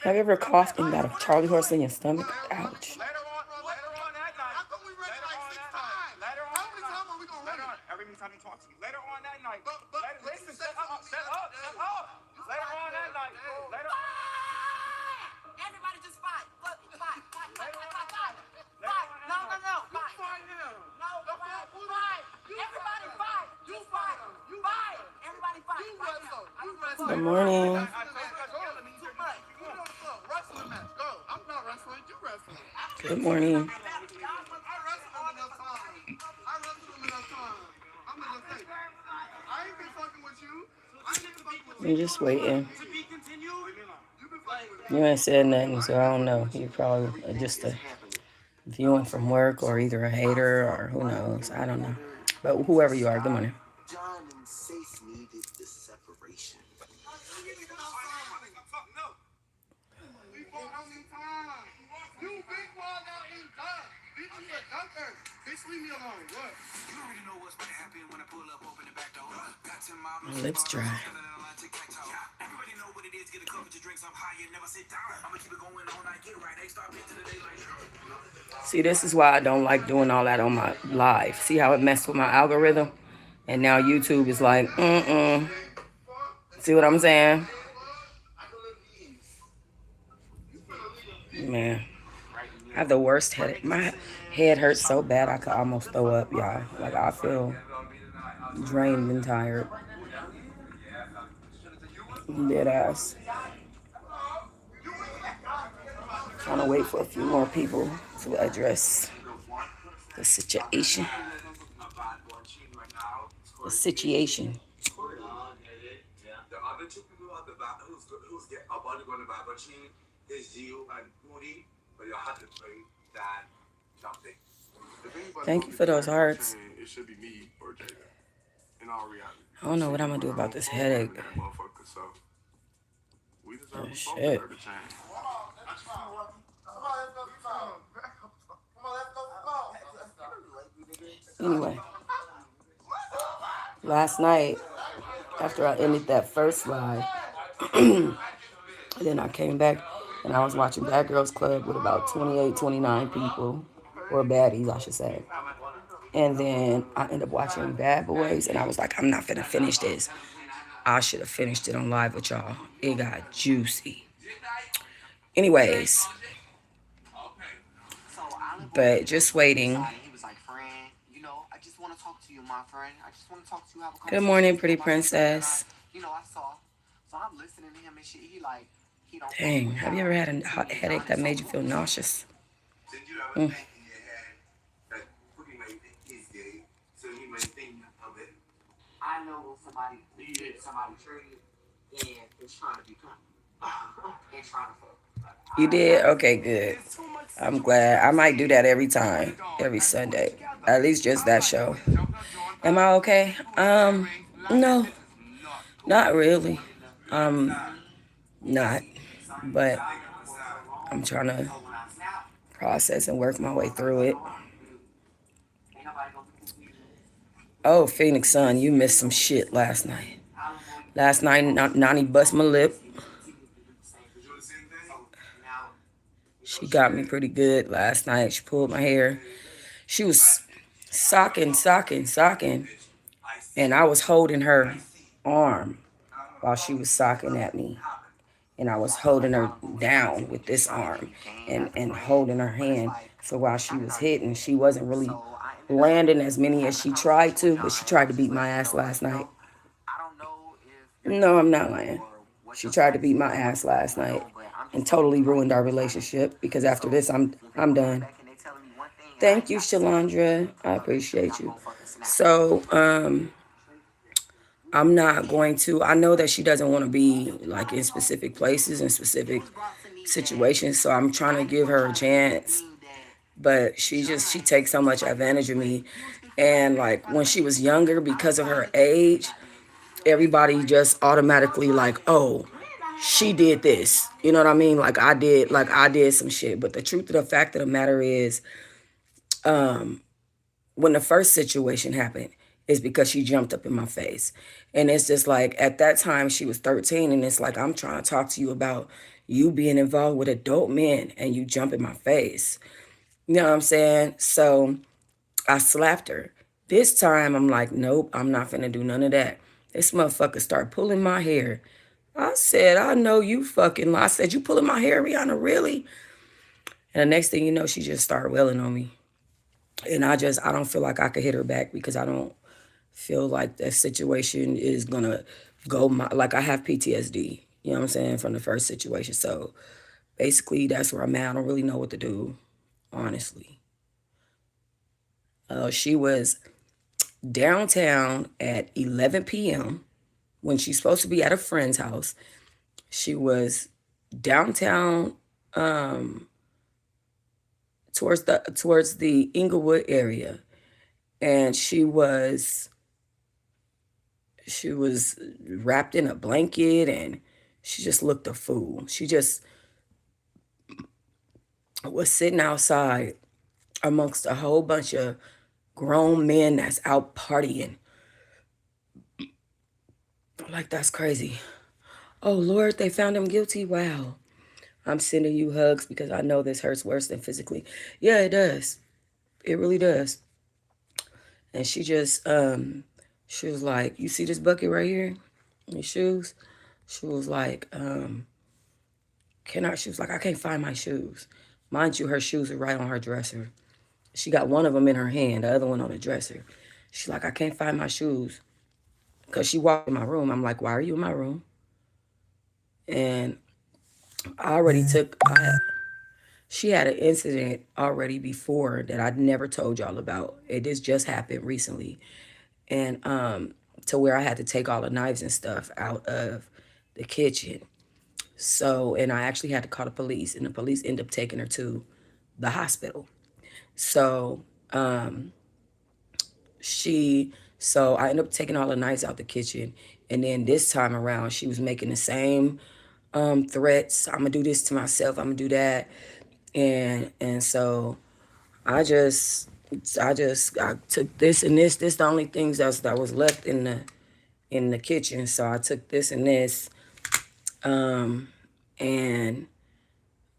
Have you ever coughed and got a Charlie horse in your stomach? Ouch. Every time you talk to me. Later on that night. Listen, shut up. Later on that night. Everybody just fight. Fight. No. Fight him. No, fight. Everybody fight. You fight. Everybody fight. You wrestle. Good morning. Wrestling match. Go. I'm not wrestling. You wrestling. Good morning. I'm just waiting. You ain't said nothing, so I don't know. You probably just a viewing from work or either a hater or who knows. I don't know. But whoever you are, good morning. John and Sace needed the separation. My lips dry. See, this is why I don't like doing all that on my live. See how it messed with my algorithm? And now YouTube is like, See what I'm saying? Man, I have the worst headache. My head hurts so bad I could almost throw up, y'all. Like, I feel drained and tired. Dead ass. Trying to wait for a few more people to address the situation. The situation. The other two people who's about to go to Bad Machine is you and Moody, but you'll have to play that something. Thank you for those hearts. It should be me or Jada. In all reality. I don't know what I'm gonna do about this headache. Oh shit. Anyway, last night after I ended that first live, and then I came back and I was watching Bad Girls Club with about 28, 29 people, or baddies, I should say. And then I ended up watching Bad Boys, and I was like, I'm not finna finish this. I should have finished it on live with y'all. It got juicy. Anyways, but just waiting. Good morning, pretty princess. Dang, have you ever had a hot headache that made you feel nauseous? I know somebody treated and is trying to become and trying to fuck. You did? Okay, good. I'm glad. I might do that every time, every Sunday. At least just that show. Am I okay? No, not really. Not. But I'm trying to process and work my way through it. Oh, Phoenix Sun, you missed some shit last night. Last night, Nani bust my lip. She got me pretty good last night. She pulled my hair. She was socking. And I was holding her arm while she was socking at me. And I was holding her down with this arm and holding her hand. So while she was hitting, she wasn't really landing as many as she tried to, but she tried to beat my ass last night. No, I'm not lying. She tried to beat my ass last night and totally ruined our relationship because after this, I'm done. Thank you, Shalandra. I appreciate you. So, I'm not going to. I know that she doesn't want to be like in specific places and specific situations, so I'm trying to give her a chance. But she takes so much advantage of me. And like when she was younger, because of her age, everybody just automatically like, oh, she did this. You know what I mean? Like I did some shit. But the truth of the fact of the matter is, when the first situation happened, is because she jumped up in my face. And it's just like at that time she was 13, and it's like I'm trying to talk to you about you being involved with adult men and you jump in my face. You know what I'm saying? So I slapped her. This time I'm like, nope, I'm not finna do none of that. This motherfucker start pulling my hair. I said, I know you fucking lie. I said, you pulling my hair, Rihanna, really? And the next thing you know, she just started wailing on me. And I don't feel like I could hit her back because I don't feel like that situation is gonna go like I have PTSD, you know what I'm saying, from the first situation. So basically that's where I'm at. I don't really know what to do, honestly. She was downtown at 11 p.m. when she's supposed to be at a friend's house. She was downtown, towards the Inglewood area, and she was wrapped in a blanket, and she just looked a fool. She just was sitting outside amongst a whole bunch of grown men that's out partying. Like, that's crazy. Oh, Lord, they found him guilty. Wow. I'm sending you hugs because I know this hurts worse than physically. Yeah, it does. It really does. And she was like, you see this bucket right here? Your shoes? She was like, she was like, I can't find my shoes. Mind you, her shoes are right on her dresser. She got one of them in her hand, the other one on the dresser. She's like, I can't find my shoes. Because she walked in my room. I'm like, why are you in my room? And I already took, I, she had an incident already before that I never told y'all about. It just happened recently. And to where I had to take all the knives and stuff out of the kitchen. So, and I actually had to call the police, and the police ended up taking her to the hospital. So, so I ended up taking all the knives out the kitchen, and then this time around, she was making the same threats. I'm gonna do this to myself. I'm gonna do that, and so I just, I took this and this. This the only things that was left in the kitchen. So I took this and this, and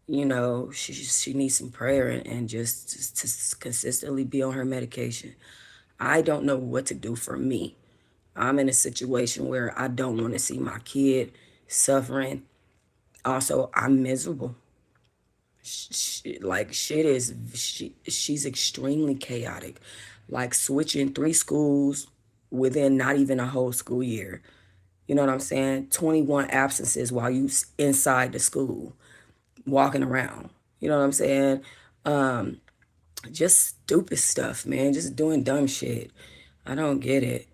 she needs some prayer and just to consistently be on her medication. I don't know what to do for me. I'm in a situation where I don't want to see my kid suffering. Also, I'm miserable. Like shit she's extremely chaotic. Like switching 3 schools within not even a whole school year. You know what I'm saying? 21 absences while you inside the school, walking around. You know what I'm saying? Just stupid stuff, man. Just doing dumb shit. I don't get it.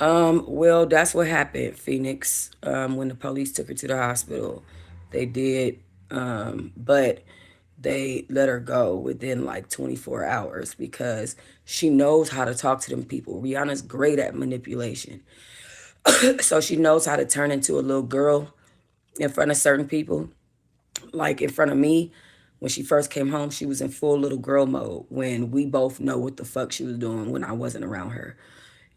Well, that's what happened, Phoenix. When the police took her to the hospital, they did, but they let her go within like 24 hours because she knows how to talk to them people. Rihanna's great at manipulation. So she knows how to turn into a little girl in front of certain people. Like in front of me, when she first came home, she was in full little girl mode when we both know what the fuck she was doing when I wasn't around her.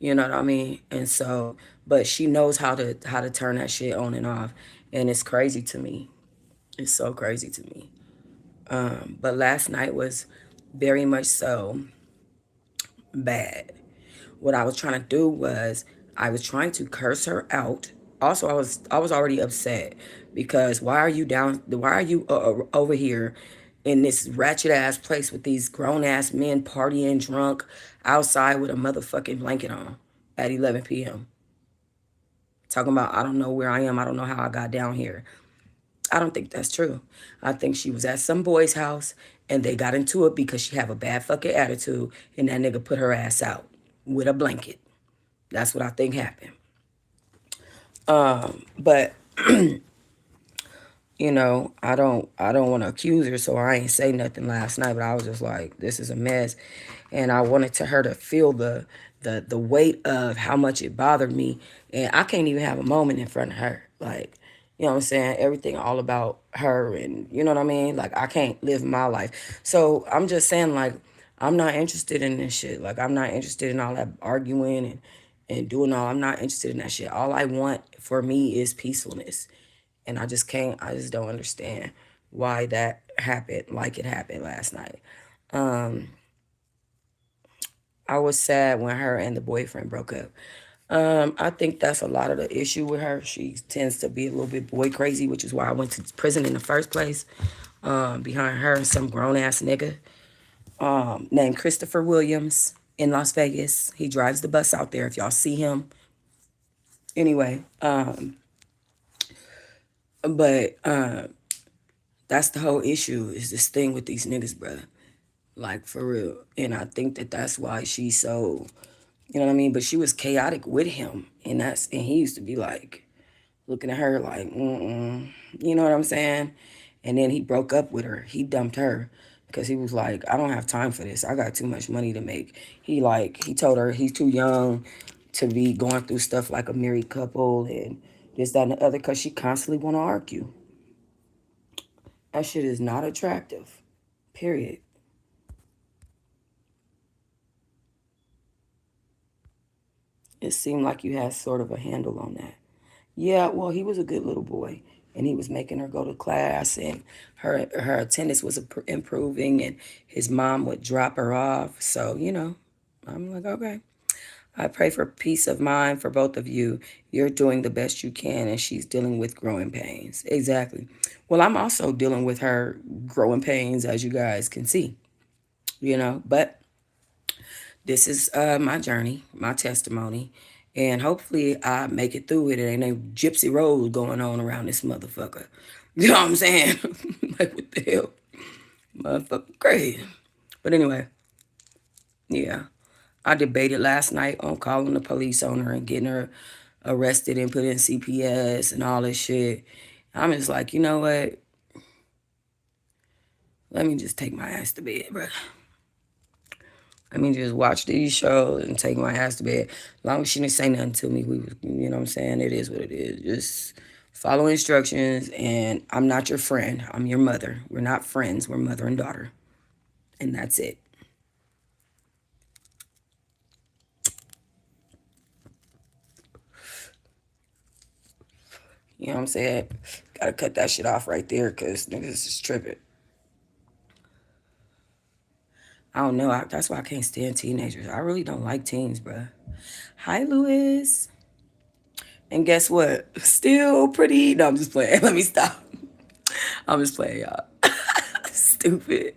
You know what I mean? And so, but she knows how to turn that shit on and off, and it's crazy to me. It's so crazy to me. But last night was very much so bad. What I was trying to do was I was trying to curse her out. Also, I was already upset because why are you over here in this ratchet ass place with these grown ass men partying drunk outside with a motherfucking blanket on at 11 p.m. talking about I don't know where I am, I don't know how I got down here. I don't think that's true. I think she was at some boy's house and they got into it because she have a bad fucking attitude and that nigga put her ass out with a blanket. That's what I think happened. But I don't want to accuse her, so I ain't say nothing last night. But I was just like, this is a mess, and I wanted to her to feel the weight of how much it bothered me, and I can't even have a moment in front of her, like. You know what I'm saying? Everything all about her and you know what I mean? Like I can't live my life. So I'm just saying like I'm not interested in this shit. Like I'm not interested in all that arguing and doing all. I'm not interested in that shit. All I want for me is peacefulness. And I just can't I just don't understand why that happened like it happened last night. Um I was sad when her and the boyfriend broke up. I think that's a lot of the issue with her. She tends to be a little bit boy crazy, which is why I went to prison in the first place. Behind her and some grown ass nigga named Christopher Williams in Las Vegas. He drives the bus out there if y'all see him. Anyway, but that's the whole issue is this thing with these niggas, brother. Like for real. And I think that that's why she's so, you know what I mean? But she was chaotic with him, and he used to be like looking at her like, you know what I'm saying? And then he broke up with her. He dumped her because he was like, I don't have time for this. I got too much money to make. He told her he's too young to be going through stuff like a married couple and this, that, and the other because she constantly want to argue. That shit is not attractive. Period. It seemed like you had sort of a handle on that. Yeah, well, he was a good little boy, and he was making her go to class, and her attendance was improving, and his mom would drop her off. So I'm like, okay. I pray for peace of mind for both of you. You're doing the best you can, and she's dealing with growing pains. Exactly. Well, I'm also dealing with her growing pains, as you guys can see. But this is my journey, my testimony, and hopefully I make it through it. It ain't no gypsy road going on around this motherfucker. You know what I'm saying? Like what the hell, motherfucker, crazy. But anyway, yeah, I debated last night on calling the police on her and getting her arrested and put in CPS and all this shit. I'm just like, you know what? Let me just take my ass to bed, bro. I mean, just watch these shows and take my ass to bed. As long as she didn't say nothing to me, you know what I'm saying? It is what it is. Just follow instructions. And I'm not your friend. I'm your mother. We're not friends. We're mother and daughter. And that's it. You know what I'm saying? Gotta cut that shit off right there because niggas is tripping. I don't know. That's why I can't stand teenagers. I really don't like teens, bruh. Hi, Louis. And guess what? Still pretty. No, I'm just playing. Let me stop. I'm just playing, y'all. Stupid.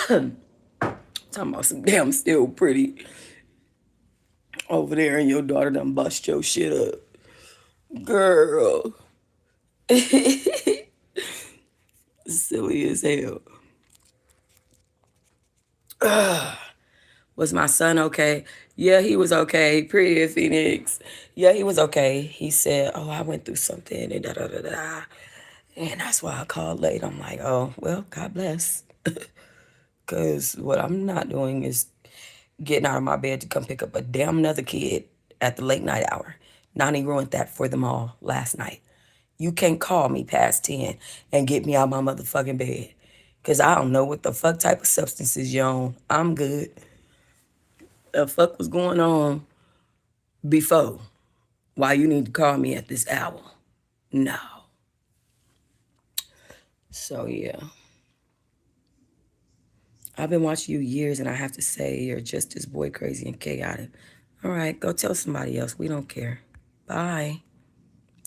Talking about some damn still pretty over there and your daughter done bust your shit up. Girl. Silly as hell. Was my son okay? Yeah, he was okay. Pretty Phoenix. Yeah, he was okay. He said, oh, I went through something and da da da da. And that's why I called late. I'm like, oh, well, God bless. Because what I'm not doing is getting out of my bed to come pick up a damn another kid at the late night hour. Nani ruined that for them all last night. You can't call me past 10 and get me out my motherfucking bed. Because I don't know what the fuck type of substances you on. I'm good. The fuck was going on before? Why you need to call me at this hour? No. So, yeah. I've been watching you years, and I have to say, you're just as boy crazy and chaotic. All right, go tell somebody else. We don't care. Bye.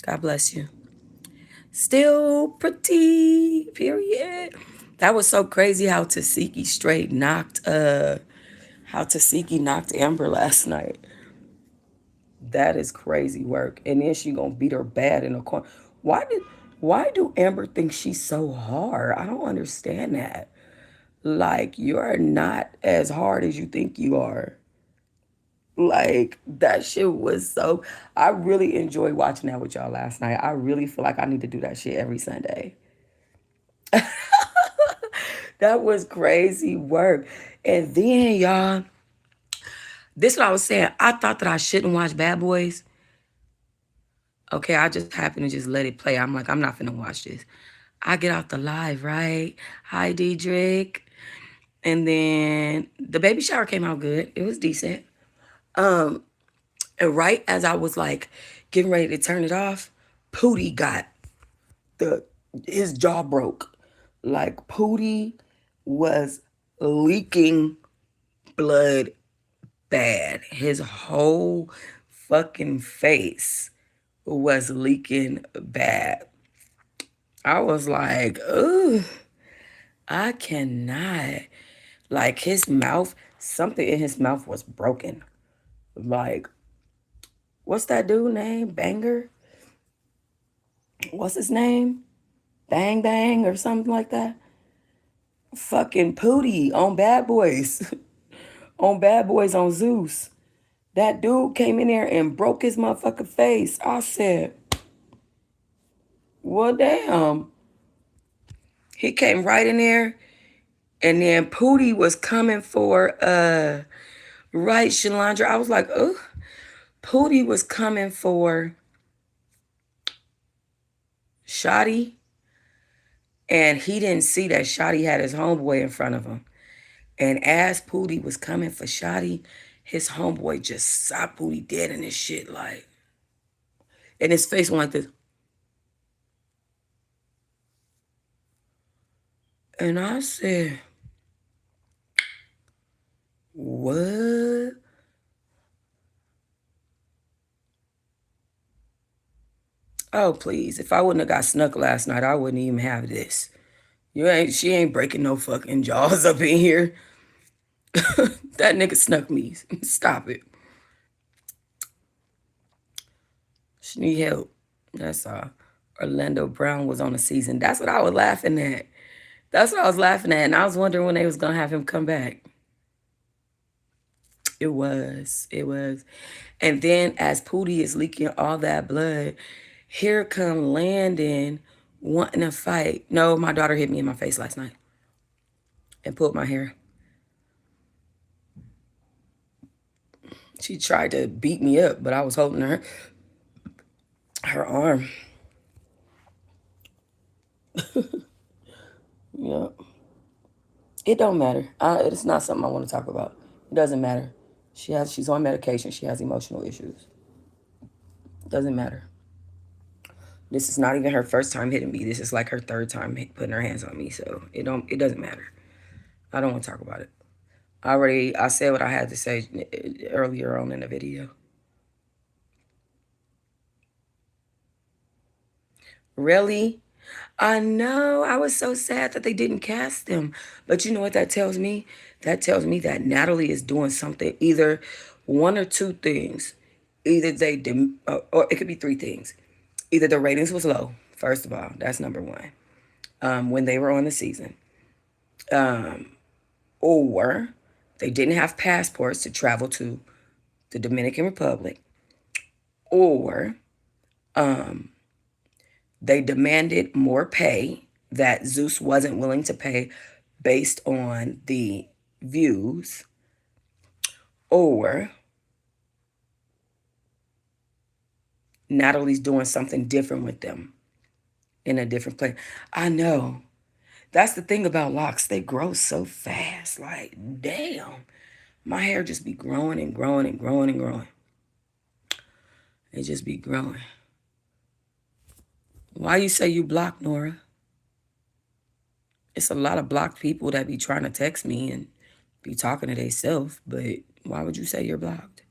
God bless you. Still pretty, period. That was so crazy how Tasiki knocked Amber last night. That is crazy work. And then she gonna beat her bad in the corner. Why do Amber think she's so hard? I don't understand that. Like you're not as hard as you think you are. Like that shit was so I really enjoyed watching that with y'all last night. I really feel like I need to do that shit every Sunday. That was crazy work. And then y'all, this is what I was saying. I thought that I shouldn't watch Bad Boys. Okay, I just happened to just let it play. I'm like, I'm not finna watch this. I get off the live, right? Hi, Diedrich. And then the baby shower came out good. It was decent. Um, and right as I was like getting ready to turn it off, Pootie got the his jaw broke. Like Pootie was leaking blood bad. His whole fucking face was leaking bad. I was like, ugh, I cannot. Like his mouth, something in his mouth was broken. Like, what's that dude name? Banger? What's his name? Bang Bang or something like that? Fucking Pootie on Bad Boys. On Bad Boys on Zeus. That dude came in there and broke his motherfucking face. I said, well, damn. He came right in there, and then Pootie was coming for right, Shalandra. I was like, oh, Pootie was coming for Shotty, and he didn't see that Shotty had his homeboy in front of him. And as Pootie was coming for Shotty, his homeboy just saw Pootie dead in his shit, like, and his face went like this. And I said, what? Oh, please. If I wouldn't have got snuck last night, I wouldn't even have this. She ain't breaking no fucking jaws up in here. That nigga snuck me. Stop it. She need help. That's all. Orlando Brown was on the season. That's what I was laughing at. That's what I was laughing at. And I was wondering when they was gonna have him come back. It was. It was. And then as Pootie is leaking all that blood, here come Landon wanting to fight. No, my daughter hit me in my face last night and pulled my hair. She tried to beat me up, but I was holding her arm. Yeah. It don't matter. It's not something I want to talk about. It doesn't matter. She's on medication. She has emotional issues. It doesn't matter. This is not even her first time hitting me. This is like her third time putting her hands on me. So it doesn't matter. I don't want to talk about it. I said what I had to say earlier on in the video. Really? I know. I was so sad that they didn't cast them. But you know what that tells me? That tells me that Natalie is doing something, either one or two things. Either or it could be three things. Either the ratings was low, first of all, that's number one, when they were on the season. Or they didn't have passports to travel to the Dominican Republic. Or they demanded more pay that Zeus wasn't willing to pay based on the views, or Natalie's doing something different with them in a different place. I know. That's the thing about locks. They grow so fast. Like, damn. My hair just be growing and growing and growing and growing. It just be growing. Why you say you blocked, Nora? It's a lot of blocked people that be trying to text me and be talking to themselves, but why would you say you're blocked?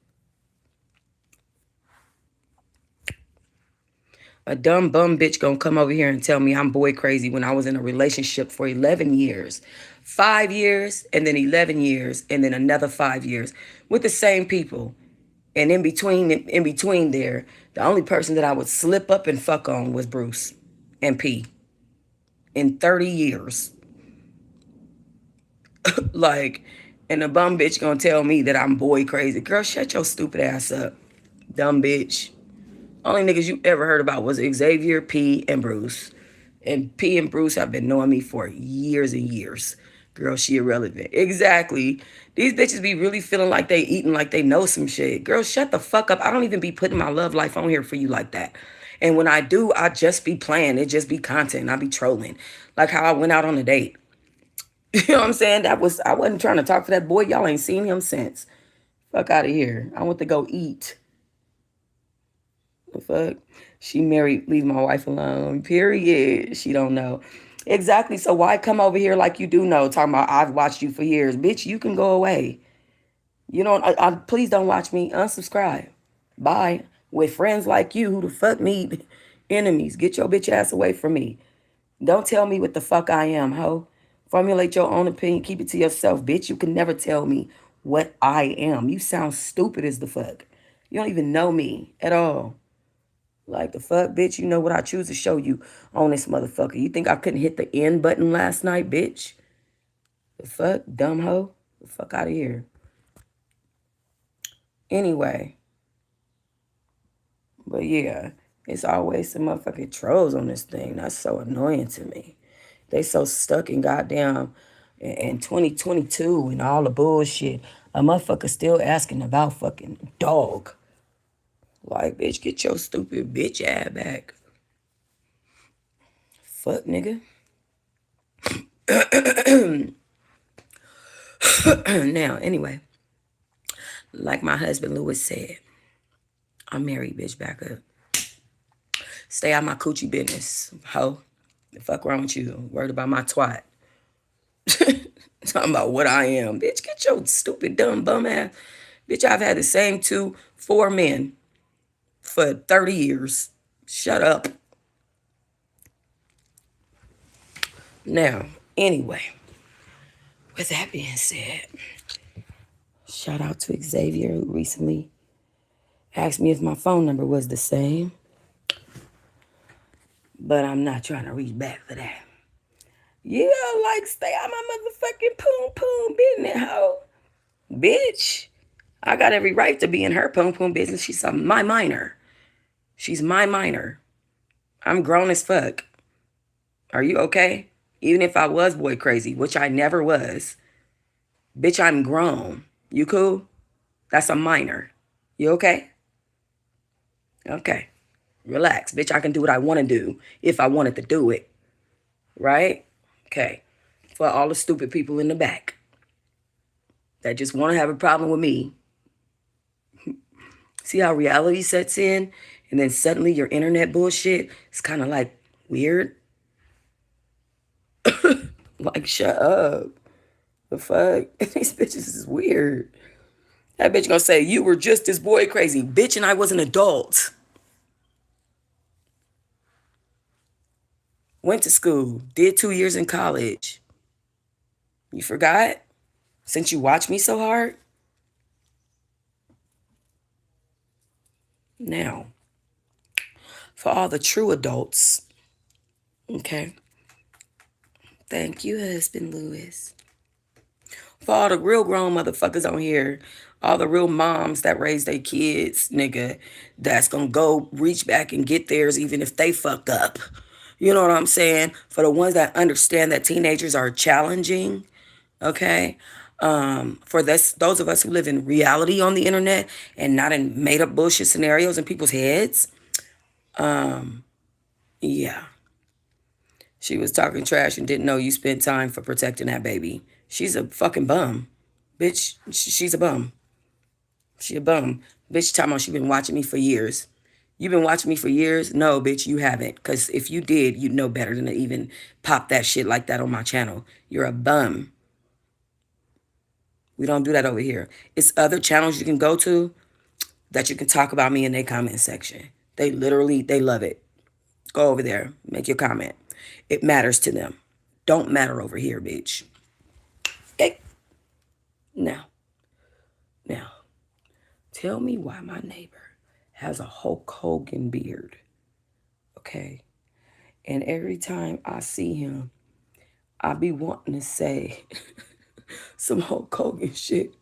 A dumb bum bitch gonna come over here and tell me I'm boy crazy when I was in a relationship for 11 years. 5 years, and then 11 years, and then another 5 years with the same people. And in between there, the only person that I would slip up and fuck on was Bruce and P. In 30 years. Like, and the bum bitch gonna tell me that I'm boy crazy. Girl, shut your stupid ass up. Dumb bitch. Only niggas you ever heard about was Xavier, P, and Bruce. And P and Bruce have been knowing me for years and years. Girl, she irrelevant. Exactly. These bitches be really feeling like they eating like they know some shit. Girl, shut the fuck up. I don't even be putting my love life on here for you like that. And when I do, I just be playing. It just be content. I be trolling. Like how I went out on a date. You know what I'm saying? I wasn't trying to talk to that boy. Y'all ain't seen him since. Fuck out of here. I went to go eat. The fuck? She married, leave my wife alone. Period. She don't know. Exactly. So why come over here like you do know, talking about I've watched you for years. Bitch, you can go away. You know, please don't watch me. Unsubscribe. Bye. With friends like you who the fuck need enemies. Get your bitch ass away from me. Don't tell me what the fuck I am, ho. Formulate your own opinion. Keep it to yourself, bitch. You can never tell me what I am. You sound stupid as the fuck. You don't even know me at all. Like the fuck, bitch, you know what I choose to show you on this motherfucker. You think I couldn't hit the end button last night, bitch? The fuck, dumb hoe? The fuck out of here. Anyway, but yeah, it's always some motherfucking trolls on this thing. That's so annoying to me. They so stuck in goddamn in 2022 and all the bullshit. A motherfucker still asking about fucking dog. Like, bitch, get your stupid bitch ass back. Fuck, nigga. Now, anyway, like my husband Lewis said, I'm married, bitch, back up. Stay out my coochie business, ho. The fuck wrong with you? Worried about my twat. Talking about what I am. Bitch, get your stupid, dumb, bum ass. Bitch, I've had the same 4 men for 30 years. Shut up. Now, anyway, with that being said, shout out to Xavier who recently asked me if my phone number was the same. But I'm not trying to reach back for that. Yeah, like stay out my motherfucking poom poom business, hoe. Bitch. I got every right to be in her poom poom business. She's my minor. She's my minor. I'm grown as fuck. Are you okay? Even if I was boy crazy, which I never was. Bitch, I'm grown. You cool? That's a minor. You okay? Okay. Relax. Bitch, I can do what I want to do if I wanted to do it. Right? Okay. For all the stupid people in the back that just want to have a problem with me. See how reality sets in? And then suddenly your internet bullshit is kind of like weird. Like, shut up. The fuck? These bitches is weird. That bitch gonna say, you were just this boy crazy. Bitch, and I was an adult. Went to school. Did 2 years in college. You forgot? Since you watch me so hard? Now, for all the true adults, okay? Thank you, husband Lewis. For all the real grown motherfuckers on here, all the real moms that raise their kids, nigga, that's gonna go reach back and get theirs even if they fucked up. You know what I'm saying? For the ones that understand that teenagers are challenging, okay? For those of us who live in reality on the internet and not in made up bullshit scenarios in people's heads, yeah. She was talking trash and didn't know you spent time for protecting that baby. She's a fucking bum. Bitch, she's a bum. She a bum. Bitch, talking about she been watching me for years. You been watching me for years? No, bitch, you haven't. Because if you did, you'd know better than to even pop that shit like that on my channel. You're a bum. We don't do that over here. It's other channels you can go to that you can talk about me in their comment section. They love it. Go over there. Make your comment. It matters to them. Don't matter over here, bitch. Okay? Now, tell me why my neighbor has a Hulk Hogan beard. Okay? And every time I see him, I be wanting to say some Hulk Hogan shit.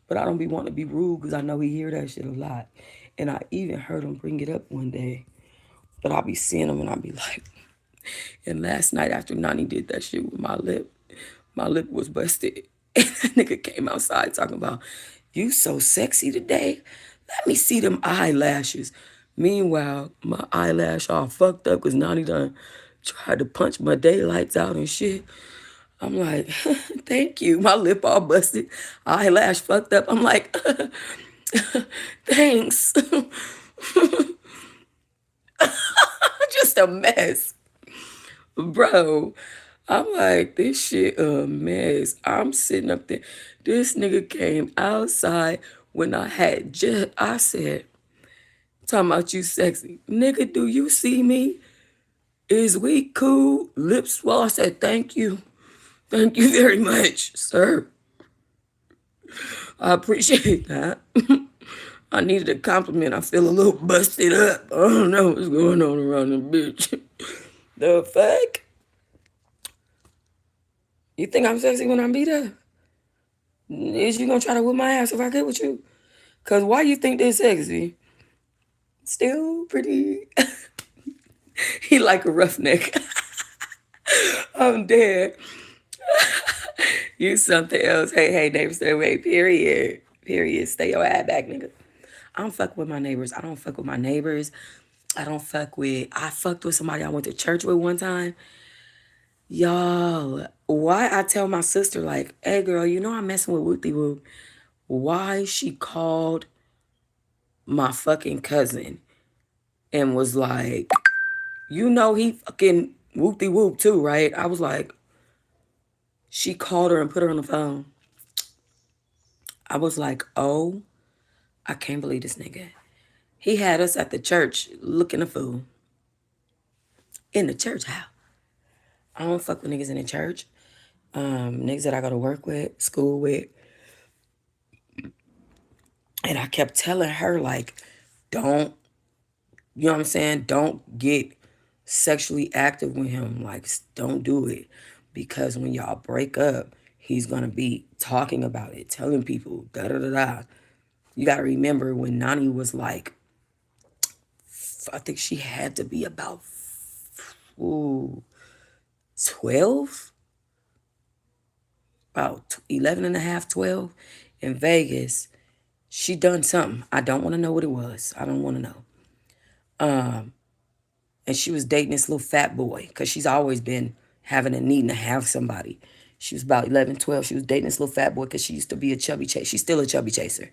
But I don't be wanting to be rude because I know he hear that shit a lot. And I even heard him bring it up one day. But I'll be seeing him and I'll be like, and last night after Nani did that shit with my lip, My lip was busted. And that nigga came outside talking about, you so sexy today. Let me see them eyelashes. Meanwhile, my eyelash all fucked up because Nani done tried to punch my daylights out and shit. I'm like, thank you. My lip all busted, eyelash fucked up. I'm like, thanks. Just a mess. Bro, I'm like, this shit a mess. I'm sitting up there. This nigga came outside when I had just, I said, talking about you sexy. Nigga, do you see me? Is we cool? Lips swell. I said, thank you. Thank you very much, sir. I appreciate that. I needed a compliment. I feel a little busted up. I don't know what's going on around the bitch. The fuck? You think I'm sexy when I'm beat up? Is you gonna try to whip my ass if I get with you? Cause why you think this sexy? Still pretty. He like a roughneck. I'm dead. You something else. Hey, hey, neighbor, stay away. Period. Period. Stay your ass back, nigga. I don't fuck with my neighbors. I don't fuck with my neighbors. I don't fuck with. I fucked with somebody I went to church with one time. Y'all, why I tell my sister like, hey girl, you know I'm messing with Whoopty Whoop. Why she called my fucking cousin and was like, you know he fucking Whoopty Whoop too, right? I was like, she called her and put her on the phone. I was like, oh, I can't believe this nigga. He had us at the church looking a fool. In the church house. I don't fuck with niggas in the church. Niggas that I go to work with, school with. And I kept telling her, like, don't, you know what I'm saying? Don't get sexually active with him. Like, don't do it. Because when y'all break up, he's going to be talking about it, telling people, da da da da. You got to remember when Nani was like, I think she had to be about ooh, 12, about 11 and a half, 12 in Vegas. She done something. I don't want to know what it was. I don't want to know. And she was dating this little fat boy because she's always been having a need to have somebody. She was about 11, 12. She was dating this little fat boy because she used to be a chubby chaser. She's still a chubby chaser.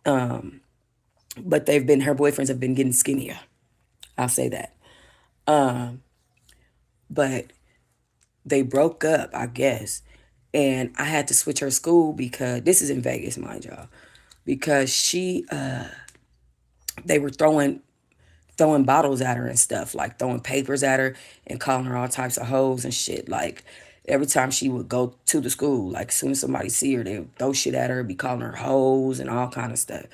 But her boyfriends have been getting skinnier. I'll say that. But they broke up, I guess. And I had to switch her school because this is in Vegas, mind y'all. Because they were throwing bottles at her and stuff, like throwing papers at her and calling her all types of hoes and shit. Like every time she would go to the school, like as soon as somebody see her, they would throw shit at her, be calling her hoes and all kind of stuff.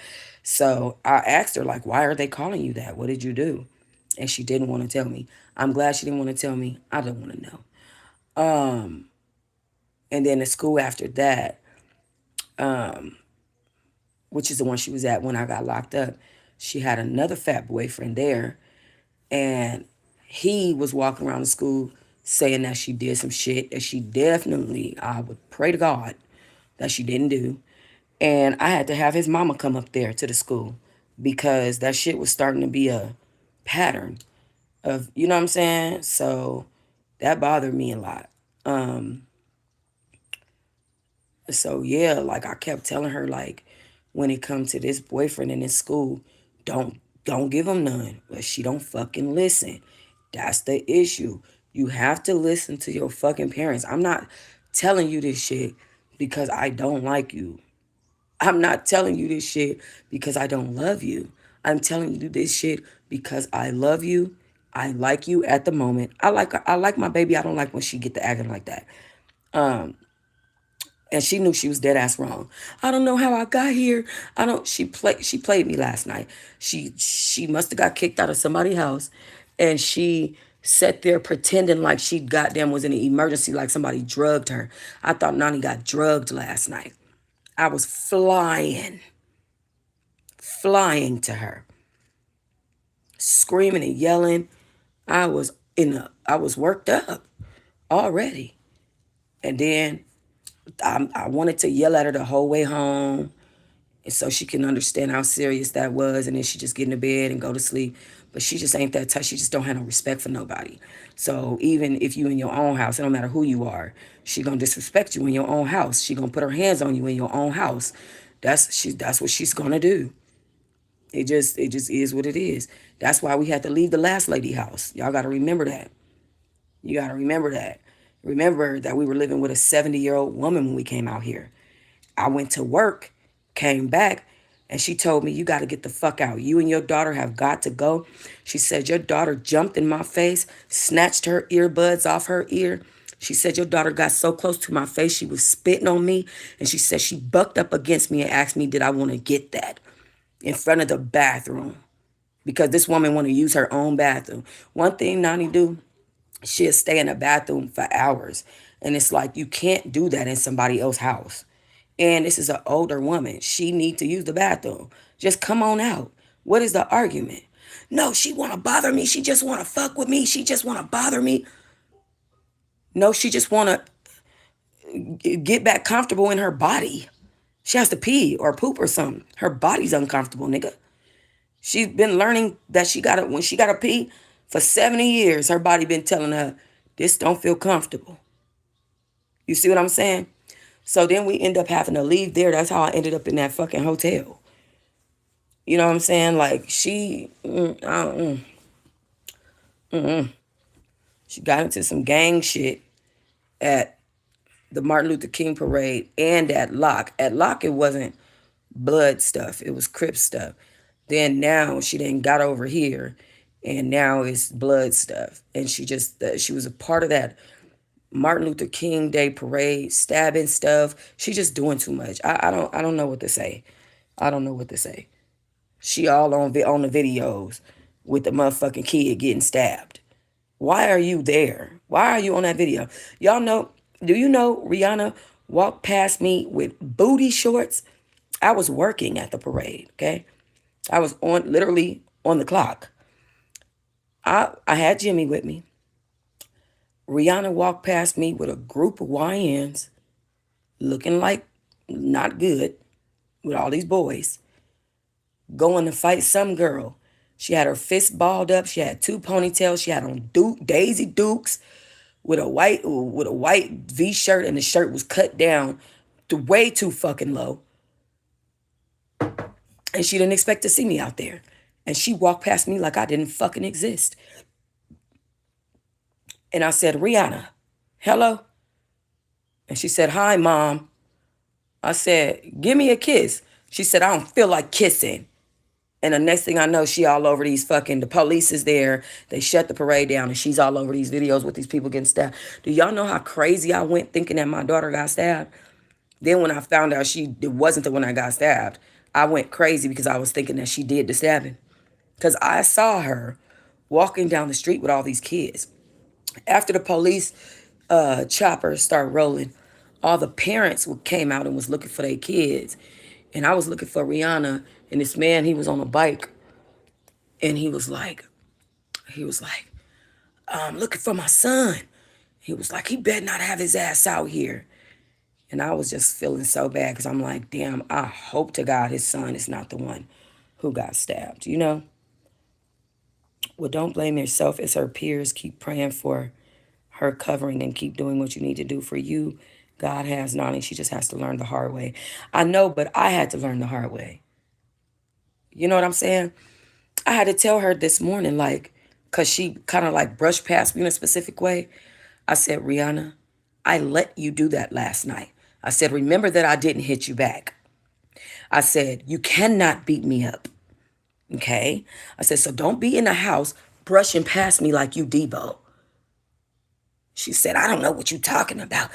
So I asked her, like, why are they calling you that? What did you do? And she didn't want to tell me. I'm glad she didn't want to tell me. I don't want to know. And then the school after that, which is the one she was at when I got locked up, she had another fat boyfriend there. And he was walking around the school saying that she did some shit that she definitely, I would pray to God that she didn't do. And I had to have his mama come up there to the school because that shit was starting to be a pattern of, you know what I'm saying? So that bothered me a lot. So yeah, like I kept telling her, like, when it comes to this boyfriend in this school, don't give him none. But she don't fucking listen. That's the issue. You have to listen to your fucking parents. I'm not telling you this shit because I don't like you. I'm not telling you this shit because I don't love you. I'm telling you this shit because I love you. I like you at the moment. I like my baby. I don't like when she get to acting like that. And she knew she was dead ass wrong. I don't know how I got here. I don't. She played me last night. She must have got kicked out of somebody's house, and she sat there pretending like she goddamn was in an emergency, like somebody drugged her. I thought Nani got drugged last night. I was flying to her, screaming and yelling. I was worked up already. And then I wanted to yell at her the whole way home, and so she can understand how serious that was, and then she just get into bed and go to sleep. But she just ain't that type. She just don't have no respect for nobody. So even if you in your own house, it don't matter who you are, she gonna disrespect you in your own house. She gonna put her hands on you in your own house. That's what she's gonna do. It just is what it is. That's why we had to leave the last lady house. Y'all gotta remember that. You gotta remember that. Remember that we were living with a 70-year-old woman when we came out here. I went to work, came back, and she told me, "You got to get the fuck out. You and your daughter have got to go." She said, "Your daughter jumped in my face, snatched her earbuds off her ear." She said, "Your daughter got so close to my face, she was spitting on me." And she said, she bucked up against me and asked me, did I want to get that in front of the bathroom? Because this woman want to use her own bathroom. One thing Nani do, she'll stay in the bathroom for hours. And it's like, you can't do that in somebody else's house. And this is an older woman. She need to use the bathroom. Just come on out. What is the argument? No, she want to bother me. She just want to fuck with me. She just want to bother me. No, she just want to get back comfortable in her body. She has to pee or poop or something. Her body's uncomfortable, nigga. She's been learning that she got to, when she got to pee for 70 years, her body been telling her, this don't feel comfortable. You see what I'm saying? So then we end up having to leave there. That's how I ended up in that fucking hotel. You know what I'm saying? Like she got into some gang shit at the Martin Luther King parade and at Locke. At Locke, it wasn't blood stuff. It was Crip stuff. Then now she then got over here, and now it's blood stuff. And she was a part of that Martin Luther King Day parade, stabbing stuff. She just doing too much. I don't know what to say. I don't know what to say. She all on the videos with the motherfucking kid getting stabbed. Why are you there? Why are you on that video? Y'all know, do you know Rihanna walked past me with booty shorts? I was working at the parade, okay? I was on literally on the clock. I had Jimmy with me. Rihanna walked past me with a group of YNs looking like not good with all these boys going to fight some girl. She had her fist balled up. She had two ponytails. She had on Daisy Dukes with a white V shirt, and the shirt was cut down to way too fucking low. And she didn't expect to see me out there. And she walked past me like I didn't fucking exist. And I said, Rihanna, hello? And she said, hi, Mom. I said, give me a kiss. She said, I don't feel like kissing. And the next thing I know, she all over these the police is there. They shut the parade down, and she's all over these videos with these people getting stabbed. Do y'all know how crazy I went thinking that my daughter got stabbed? Then when I found out it wasn't the one that got stabbed, I went crazy because I was thinking that she did the stabbing. Because I saw her walking down the street with all these kids. After the police choppers started rolling, all the parents came out and was looking for their kids. And I was looking for Rihanna, and this man, he was on a bike, and he was like, I'm looking for my son. He was like, he better not have his ass out here. And I was just feeling so bad because I'm like, damn, I hope to God his son is not the one who got stabbed, you know? Well, don't blame yourself as her peers. Keep praying for her covering and keep doing what you need to do for you. God has Nani. She just has to learn the hard way. I know, but I had to learn the hard way. You know what I'm saying? I had to tell her this morning, like, because she kind of like brushed past me in a specific way. I said, Rihanna, I let you do that last night. I said, remember that I didn't hit you back. I said, you cannot beat me up. Okay? I said, so don't be in the house brushing past me like you Debo. She said, I don't know what you're talking about.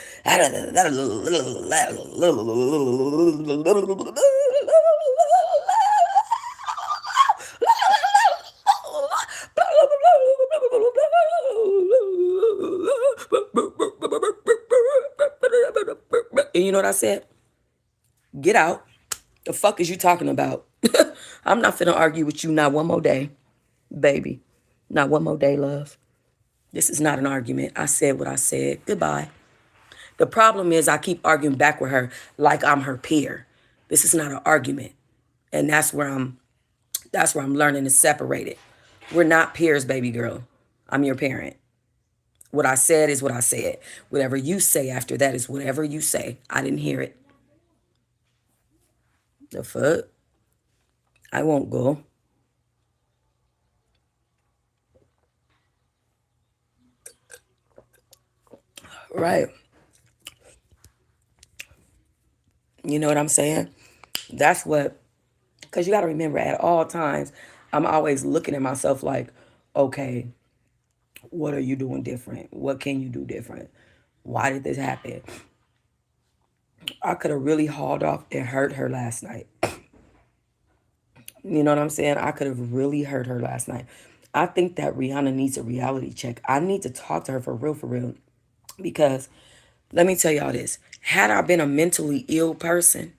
And you know what I said? Get out. The fuck is you talking about? I'm not finna argue with you not one more day, baby. Not one more day, love. This is not an argument. I said what I said. Goodbye. The problem is I keep arguing back with her like I'm her peer. This is not an argument. And that's where I'm learning to separate it. We're not peers, baby girl. I'm your parent. What I said is what I said. Whatever you say after that is whatever you say. I didn't hear it. The fuck? I won't go. Right. You know what I'm saying? That's what, because you got to remember at all times, I'm always looking at myself like, okay, what are you doing different? What can you do different? Why did this happen? I could have really hauled off and hurt her last night. You know what I'm saying? I could have really hurt her last night. I think that Rihanna needs a reality check. I need to talk to her for real. Because let me tell y'all this. Had I been a mentally ill person,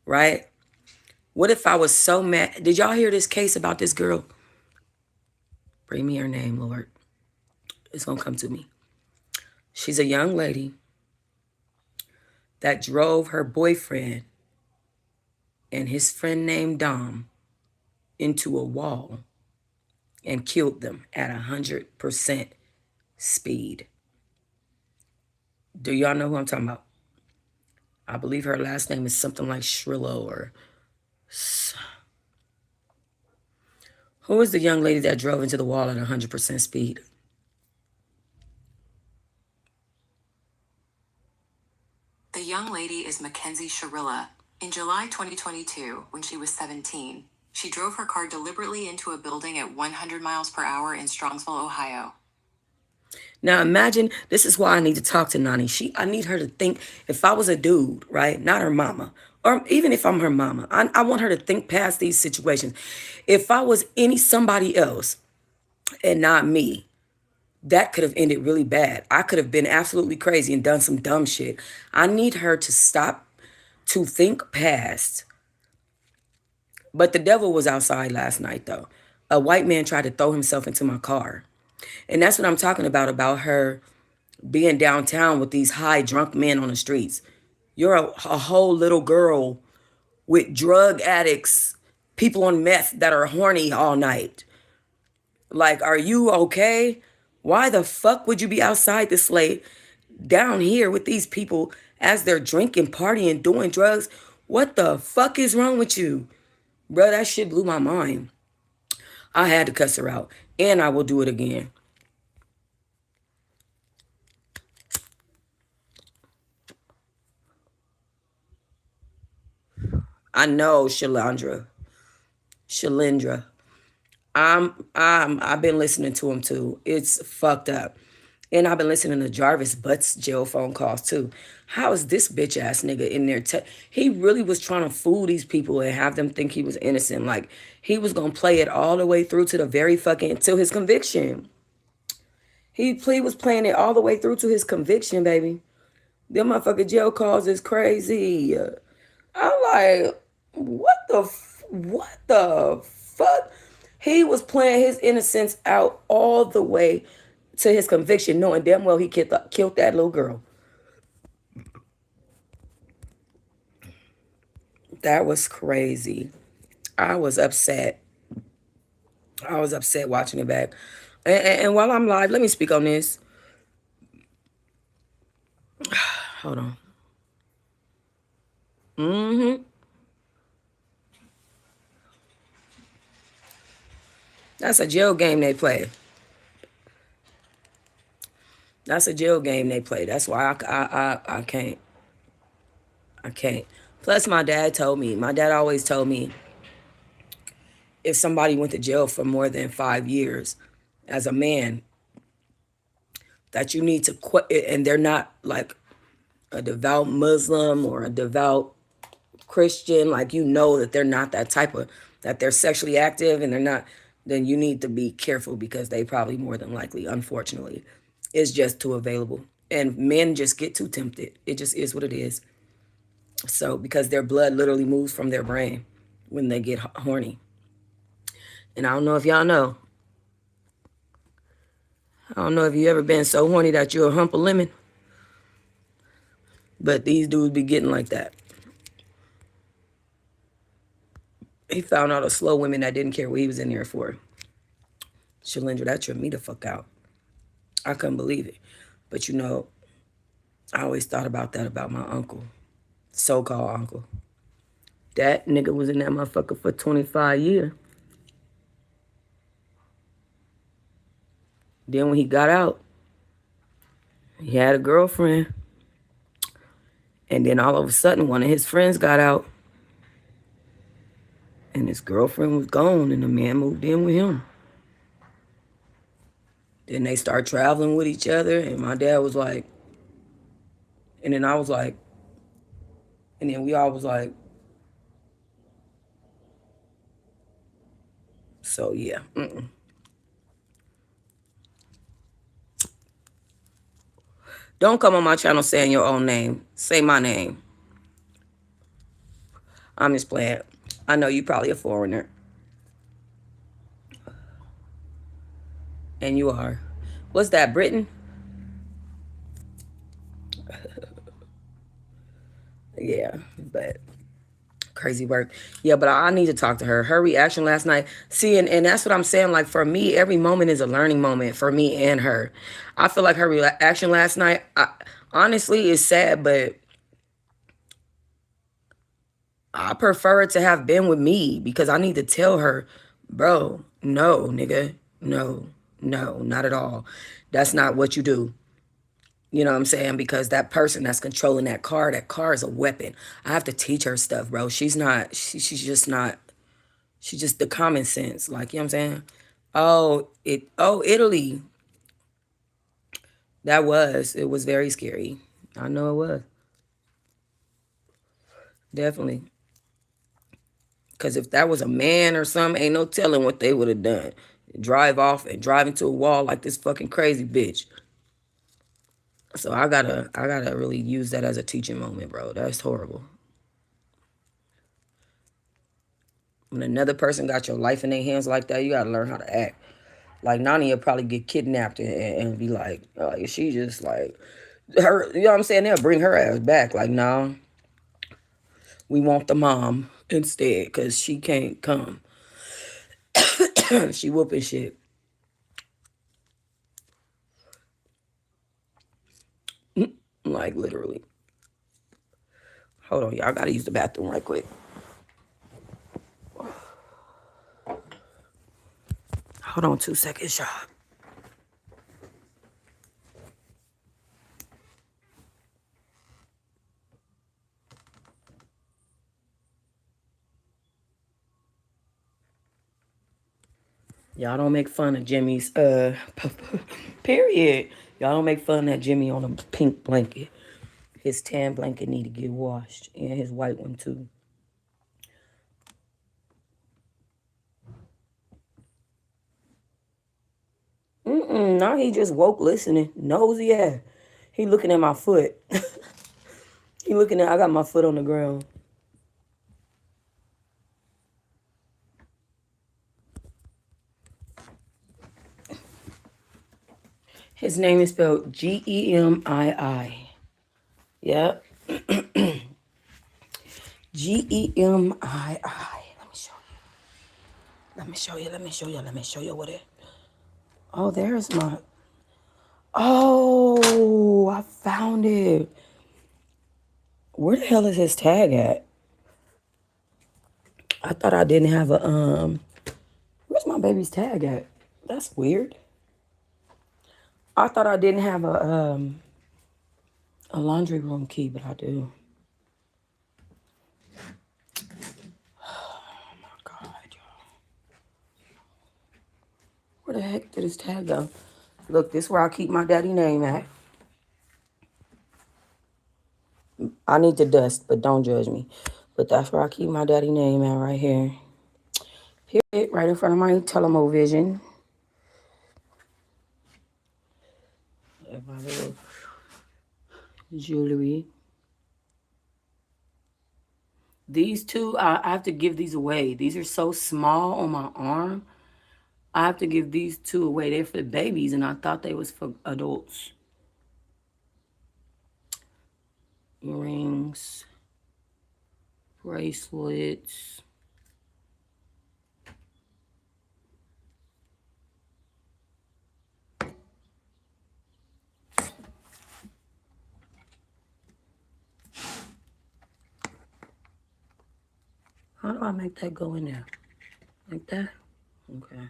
right? What if I was so mad? Did y'all hear this case about this girl? Bring me her name, Lord. It's going to come to me. She's a young lady that drove her boyfriend and his friend named Dom into a wall and killed them at 100% speed. Do y'all know who I'm talking about? I believe her last name is something like Shrillo or... Who is the young lady that drove into the wall at 100% speed? The young lady is Mackenzie Sharilla. In July 2022, when she was 17, she drove her car deliberately into a building at 100 miles per hour in Strongsville, Ohio. Now imagine, this is why I need to talk to Nani. I need her to think, if I was a dude, right? Not her mama. Or even if I'm her mama, I want her to think past these situations. If I was somebody else and not me, that could have ended really bad. I could have been absolutely crazy and done some dumb shit. I need her to stop, to think past. But the devil was outside last night, though. A white man tried to throw himself into my car. And that's what I'm talking about her being downtown with these high drunk men on the streets. You're a whole little girl with drug addicts, people on meth that are horny all night. Like, are you okay? Why the fuck would you be outside this late down here with these people as they're drinking, partying, doing drugs? What the fuck is wrong with you? Bro, that shit blew my mind. I had to cuss her out, and I will do it again. I know, Shalindra. I've been listening to him too. It's fucked up. And I've been listening to Jarvis Butt's jail phone calls too. How is this bitch ass nigga in there? He really was trying to fool these people and have them think he was innocent. Like, he was gonna play it all the way through to the very fucking, till his conviction. He was playing it all the way through to his conviction, baby. Them motherfucking jail calls is crazy. I'm like, what the fuck? He was playing his innocence out all the way to his conviction, knowing damn well he killed that little girl. That was crazy. I was upset. I was upset watching it back. And while I'm live, let me speak on this. Hold on. That's a jail game they play. That's a jail game they play. That's why I can't. I can't. Plus, my dad always told me, if somebody went to jail for more than 5 years as a man, that you need to quit, and they're not like a devout Muslim or a devout Christian, like, that they're not that type of, that they're sexually active and they're not, then you need to be careful, because they probably more than likely, unfortunately, is just too available. And men just get too tempted. It just is what it is. So, because their blood literally moves from their brain when they get horny. And I don't know if y'all know. I don't know if you ever been so horny that you'll hump a lemon. But these dudes be getting like that. He found out a slow women that didn't care what he was in there for. Shalindra, that tripped me the fuck out. I couldn't believe it. But you know, I always thought about that about my uncle, so-called uncle. That nigga was in that motherfucker for 25 years. Then when he got out, he had a girlfriend. And then all of a sudden, one of his friends got out. And his girlfriend was gone, and the man moved in with him. Then they start traveling with each other, and my dad was like, and then I was like, and then we all was like, so yeah. Don't come on my channel saying your own name. Say my name. I'm just playing. I know you probably a foreigner. And you are. What's that, Britain? Yeah, but crazy work. Yeah, but I need to talk to her. Her reaction last night. See, and that's what I'm saying. Like, for me, every moment is a learning moment for me and her. I feel like her reaction last night, honestly, is sad, but I prefer it to have been with me because I need to tell her, bro, no, nigga, no, no, not at all. That's not what you do. You know what I'm saying? Because that person that's controlling that car is a weapon. I have to teach her stuff, bro. She's just not, she's just the common sense. Like, you know what I'm saying? Oh, Italy. It was very scary. I know it was. Definitely. Because if that was a man or something, ain't no telling what they would have done. Drive off and drive into a wall like this fucking crazy bitch. So I gotta really use that as a teaching moment, bro. That's horrible. When another person got your life in their hands like that, you gotta learn how to act. Like Nani will probably get kidnapped and be like, she just like her. You know what I'm saying? They'll bring her ass back. Like, nah, we want the mom instead because she can't come. She whooping shit. Like literally. Hold on, y'all. I gotta use the bathroom right quick. Hold on 2 seconds, y'all. Y'all don't make fun of Jimmy's period. Y'all don't make fun of Jimmy on a pink blanket. His tan blanket need to get washed. And his white one too. Now he just woke listening. Nosy ass. He looking at my foot. I got my foot on the ground. His name is spelled Gemii. Yep. Gemii. Let me show you what it. Oh, there's my. Oh, I found it. Where the hell is his tag at? I thought I didn't have a. Where's my baby's tag at? That's weird. I thought I didn't have a laundry room key, but I do. Oh my God, y'all. Where the heck did his tag go? Look, this is where I keep my daddy name at. I need to dust, but don't judge me. But that's where I keep my daddy name at right here. Period, right in front of my telemovision. My little jewelry. These two, I have to give these away. These are so small on my arm. I have to give these two away. They're for babies, and I thought they was for adults. Earrings, bracelets. How do I make that go in there? Like that? Okay.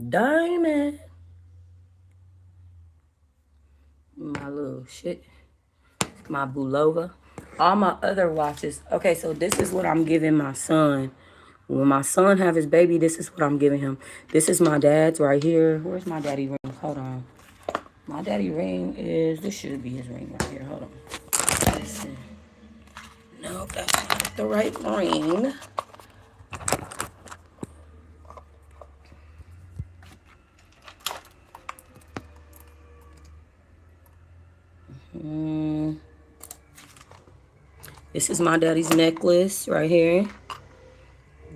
Diamond. My little shit. My Bulova. All my other watches. Okay, so this is what I'm giving my son. When my son have his baby, this is what I'm giving him. This is my dad's right here. Where's my daddy ring? Hold on. My daddy ring is, this should be his ring right here. Hold on. Listen. Nope, that's not the right ring. This is my daddy's necklace right here.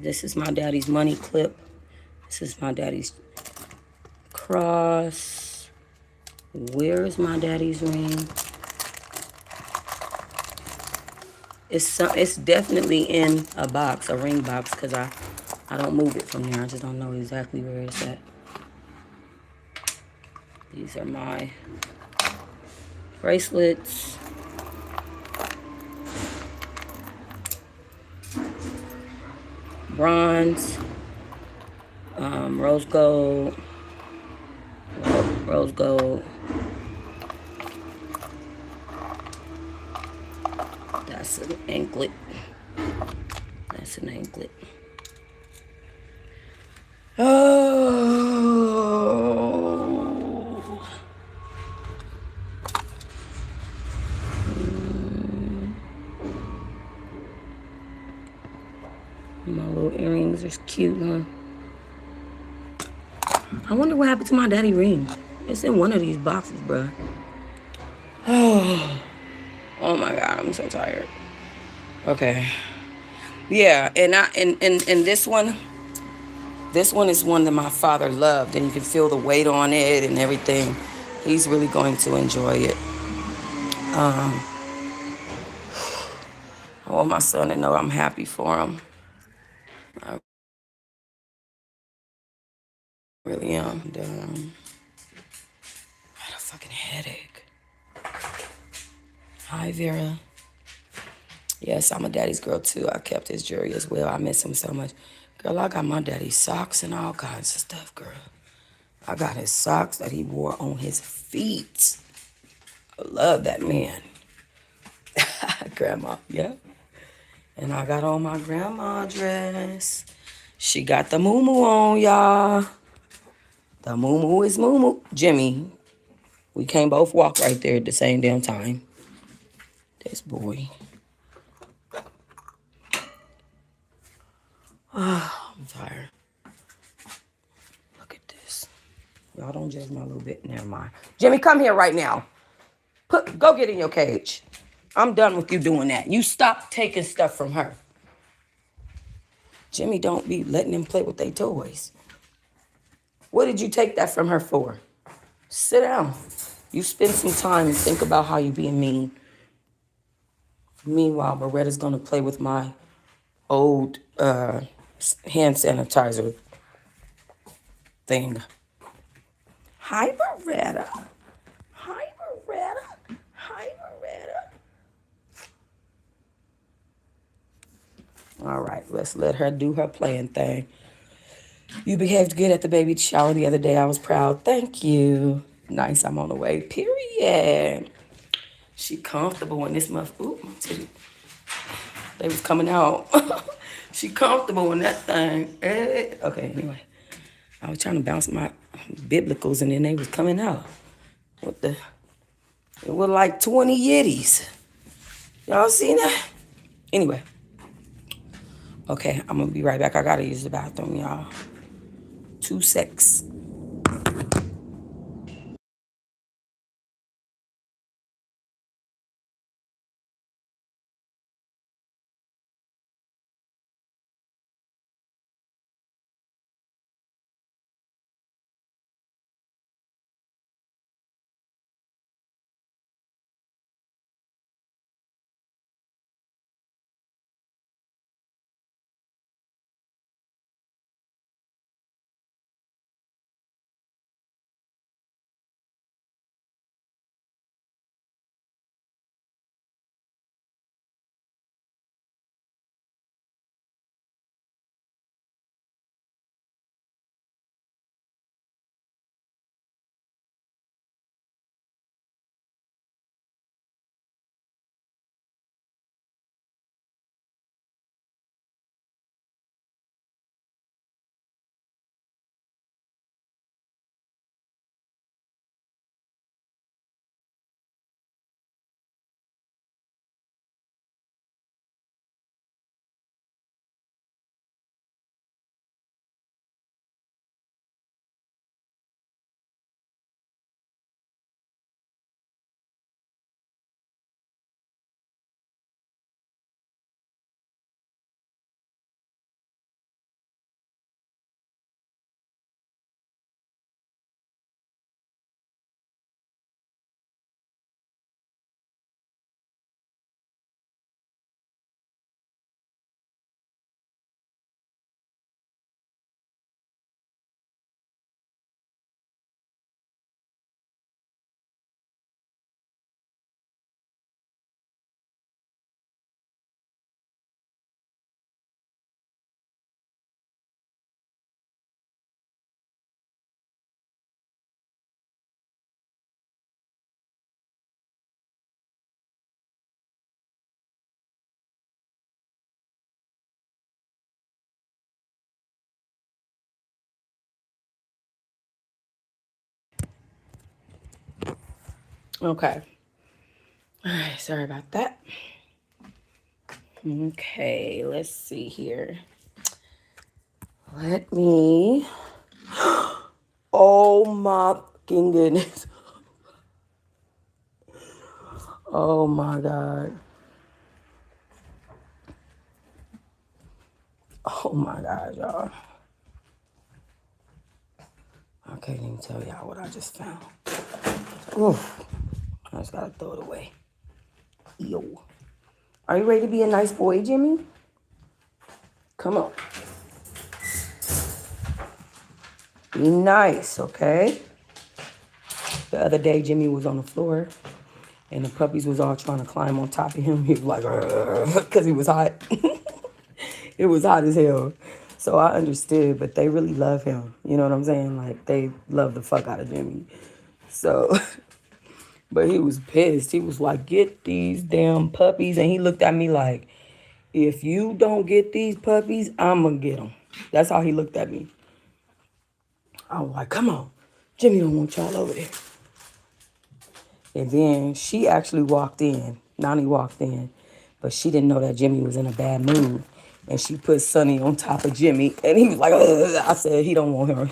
This is my daddy's money clip. This is my daddy's cross. Where is my daddy's ring? It's definitely in a box, a ring box, because I don't move it from there. I just don't know exactly where it's at. These are my bracelets. Bronze, rose gold, rose gold. That's an anklet. That's an anklet. Oh. My little earrings are cute, huh? I wonder what happened to my daddy ring. It's in one of these boxes, bruh. Oh my God, I'm so tired. Okay. Yeah, and this one is one that my father loved, and you can feel the weight on it and everything. He's really going to enjoy it. I want my son to know I'm happy for him. I really am. And, I had a fucking headache. Hi, Vera. Yes, I'm a daddy's girl too. I kept his jewelry as well. I miss him so much. Girl, I got my daddy's socks and all kinds of stuff, girl. I got his socks that he wore on his feet. I love that man. Grandma, yeah. And I got on my grandma dress. She got the moo-moo on, y'all. The moo-moo is moo-moo. Jimmy, we can't both walk right there at the same damn time. This boy. Oh, I'm tired. Look at this. Y'all don't judge my little bit. Never mind. Jimmy, come here right now. Go get in your cage. I'm done with you doing that. You stop taking stuff from her. Jimmy, don't be letting them play with their toys. What did you take that from her for? Sit down. You spend some time and think about how you being mean. Meanwhile, Beretta's gonna play with my old hand sanitizer thing. Hi, Beretta. Hi, Beretta. Hi, Beretta. All right, let's let her do her playing thing. You behaved good at the baby shower the other day. I was proud. Thank you. Nice, I'm on the way. Period. She comfortable in this month. Ooh, my titty. They was coming out. She comfortable in that thing. Okay, anyway. I was trying to bounce my biblicals and then they was coming out. What the? It was like 20 yitties. Y'all seen that? Anyway. Okay, I'm gonna be right back. I gotta use the bathroom, y'all. 2 secs. Okay. All right, sorry about that. Okay, let's see here. Let me. Oh my fucking goodness. Oh my God. Oh my God, y'all. I can't even tell y'all what I just found. Oof. I just gotta throw it away. Yo. Are you ready to be a nice boy, Jimmy? Come on. Be nice, okay? The other day, Jimmy was on the floor, and the puppies was all trying to climb on top of him. He was like, because he was hot. It was hot as hell. So I understood, but they really love him. You know what I'm saying? Like, they love the fuck out of Jimmy. So, but he was pissed. He was like, get these damn puppies. And he looked at me like, if you don't get these puppies, I'm going to get them. That's how he looked at me. I was like, come on. Jimmy don't want y'all over there. And then she actually walked in. Nani walked in. But she didn't know that Jimmy was in a bad mood. And she put Sonny on top of Jimmy. And he was like, ugh. I said, he don't want her.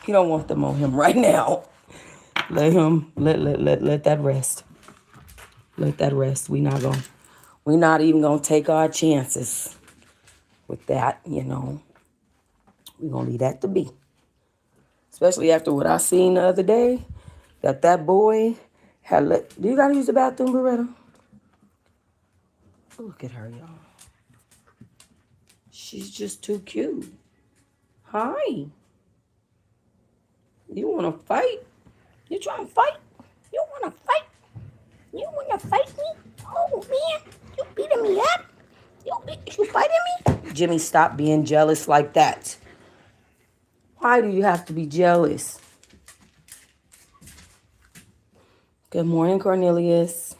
He don't want them on him right now. Let him, let that rest. Let that rest. We're not even gonna take our chances with that, you know. We're gonna leave that to be. Especially after what I seen the other day, that boy had let. Do you gotta use the bathroom, Beretta? Look at her, y'all. She's just too cute. Hi. You wanna fight? You trying to fight? You wanna fight? You wanna fight me? Oh man, you beating me up? You fighting me? Jimmy, stop being jealous like that. Why do you have to be jealous? Good morning, Cornelius.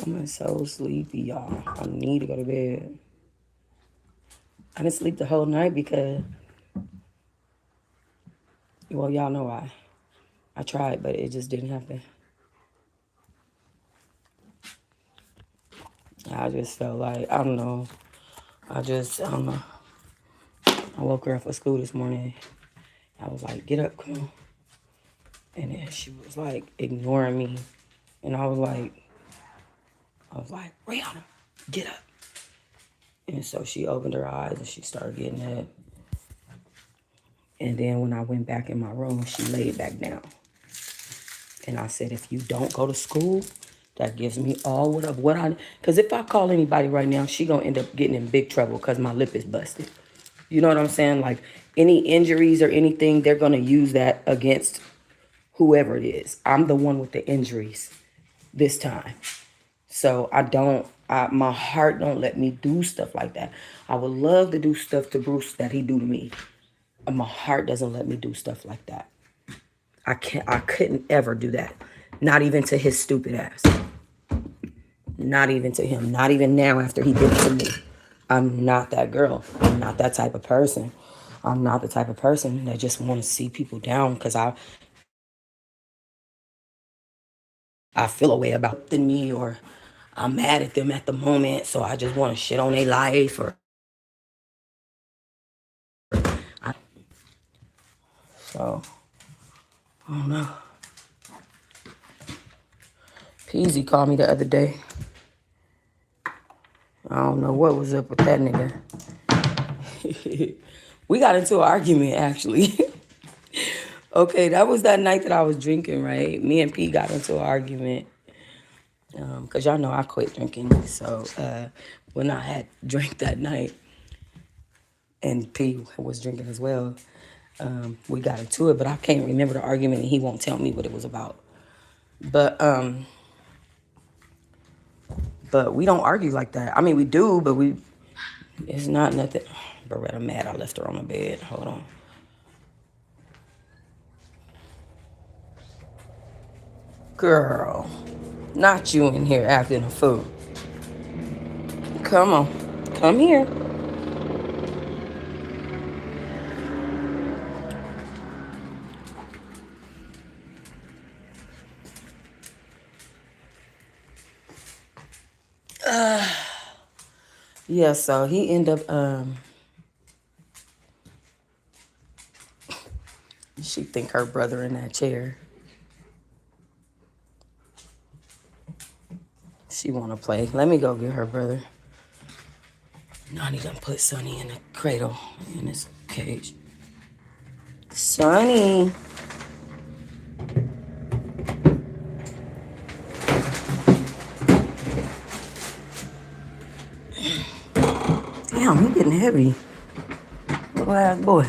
I'm so sleepy, y'all. I need to go to bed. I didn't sleep the whole night because, well, y'all know why. I tried, but it just didn't happen. I just felt like, I don't know. I don't know. I woke her up for school this morning. I was like, get up, come on. And then she was like ignoring me. And I was like, Rihanna, get up. And so she opened her eyes and she started getting up. And then when I went back in my room, she laid back down. And I said, if you don't go to school, that gives me all what I, because if I call anybody right now, she gonna end up getting in big trouble because my lip is busted. You know what I'm saying? Like any injuries or anything, they're gonna use that against whoever it is. I'm the one with the injuries this time. So my heart don't let me do stuff like that. I would love to do stuff to Bruce that he do to me. My heart doesn't let me do stuff like that. I couldn't ever do that. Not even to his stupid ass. Not even to him. Not even now after he did it to me. I'm not that girl. I'm not that type of person. I'm not the type of person that just want to see people down because I feel a way about them me or I'm mad at them at the moment. So I just want to shit on their life or so I don't know. Peasy called me the other day. I don't know what was up with that nigga. We got into an argument, actually. Okay, that was that night that I was drinking, right? Me and P got into an argument. Because y'all know I quit drinking. So when I had drank that night, and P was drinking as well, we got into it. But I can't remember the argument, and he won't tell me what it was about. But we don't argue like that. I mean, we do, but it's not nothing. Beretta mad I left her on the bed. Hold on. Girl, not you in here acting a fool. Come on. Come here. Yeah, so he ended up, she think her brother in that chair. She wanna play. Let me go get her brother. Nani done put Sonny in the cradle, in his cage. Sonny. Damn, he getting heavy. Little ass boy.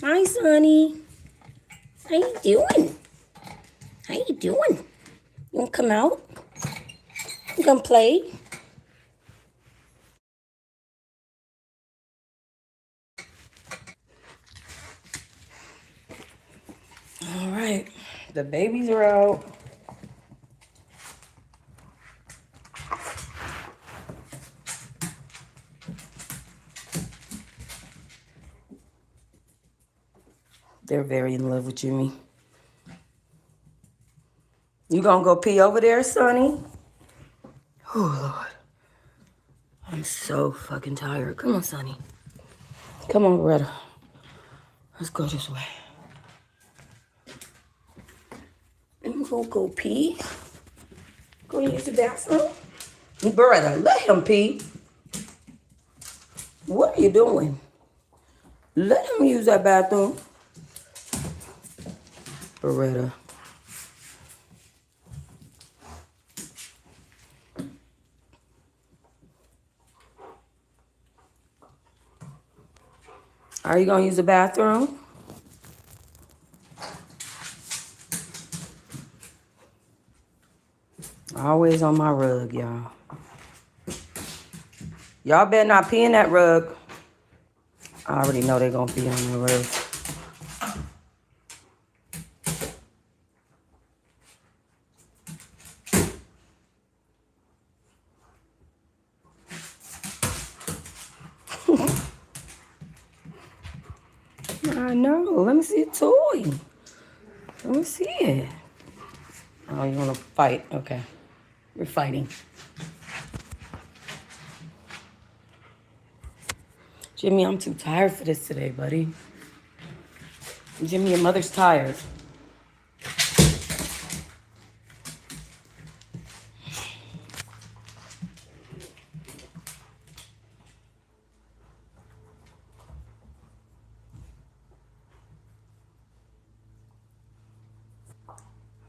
Hi, Sonny. How you doing? How you doing? You wanna come out? You gonna play? All right. The babies are out. They're very in love with Jimmy. You gonna go pee over there, Sonny? Oh, Lord. I'm so fucking tired. Come on, Sonny. Come on, Beretta. Let's go this way. You gonna go pee? Go use the bathroom? Beretta, let him pee. What are you doing? Let him use that bathroom. Beretta. Are you gonna use the bathroom? Always on my rug, y'all. Y'all better not pee in that rug. I already know they're gonna pee on the rug. I know. Let me see a toy. Let me see it. Oh, you wanna fight? Okay. We're fighting. Jimmy, I'm too tired for this today, buddy. Jimmy, your mother's tired.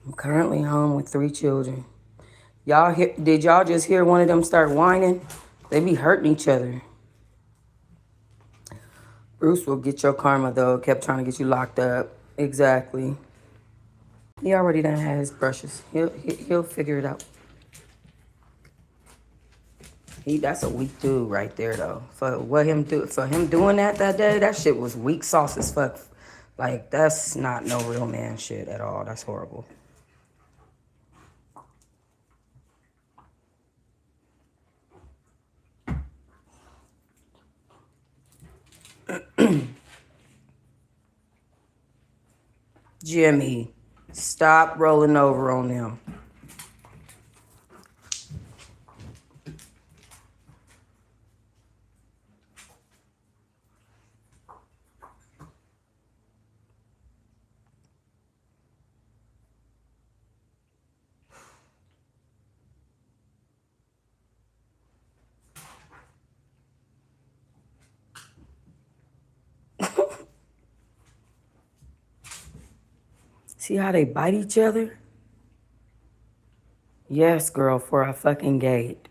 I'm currently home with 3 children. Did y'all just hear one of them start whining? They be hurting each other. Bruce will get your karma, though. Kept trying to get you locked up. Exactly. He already done had his brushes. He'll figure it out. That's a weak dude right there, though. For him doing that day, that shit was weak sauce as fuck. Like, that's not no real man shit at all. That's horrible. Jimmy, stop rolling over on them. See how they bite each other? Yes, girl, for a fucking gate.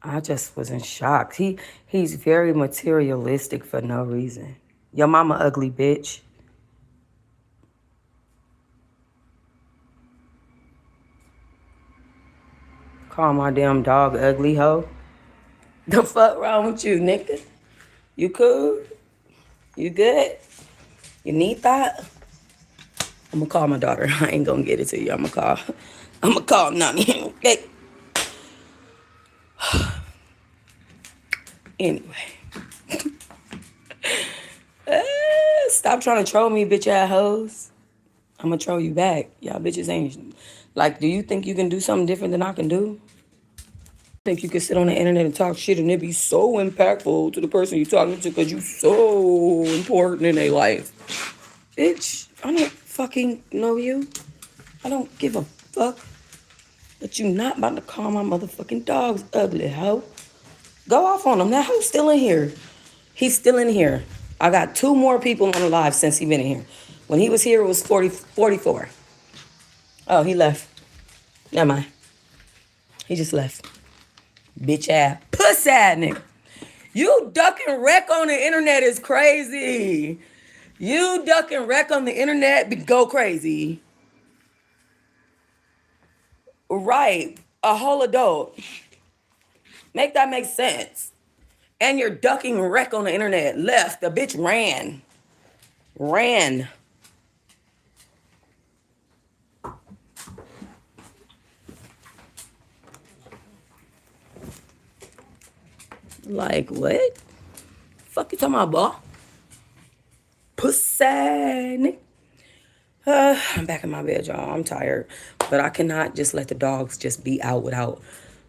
I just was in shock. He's very materialistic for no reason. Your mama ugly bitch. Call my damn dog ugly hoe. The fuck wrong with you, nigga? You cool? You good? You need that? I'm gonna call my daughter. I ain't gonna get it to you. I'm gonna call Nani. Okay. Anyway. Stop trying to troll me, bitch ass hoes. I'm gonna troll you back. Y'all bitches ain't like. Do you think you can do something different than I can do? Think you can sit on the internet and talk shit and it be so impactful to the person you're talking to because you so important in their life? Bitch, I don't fucking know you. I don't give a fuck. But you not about to call my motherfucking dogs ugly, hoe. Go off on him. That hoe's still in here. He's still in here. I got 2 more people on the live since he been in here. When he was here, it was 44. Oh, he left. Never mind. He just left. Bitch ass. Puss ass nigga. You duck and wreck on the internet is crazy. You duck and wreck on the internet, go crazy. Right. A whole adult. Make that make sense. And you're ducking wreck on the internet. Left. The bitch ran. Ran. Like, what? Fuck you talking about, boy? Pussy. I'm back in my bed, y'all. I'm tired. But I cannot just let the dogs just be out without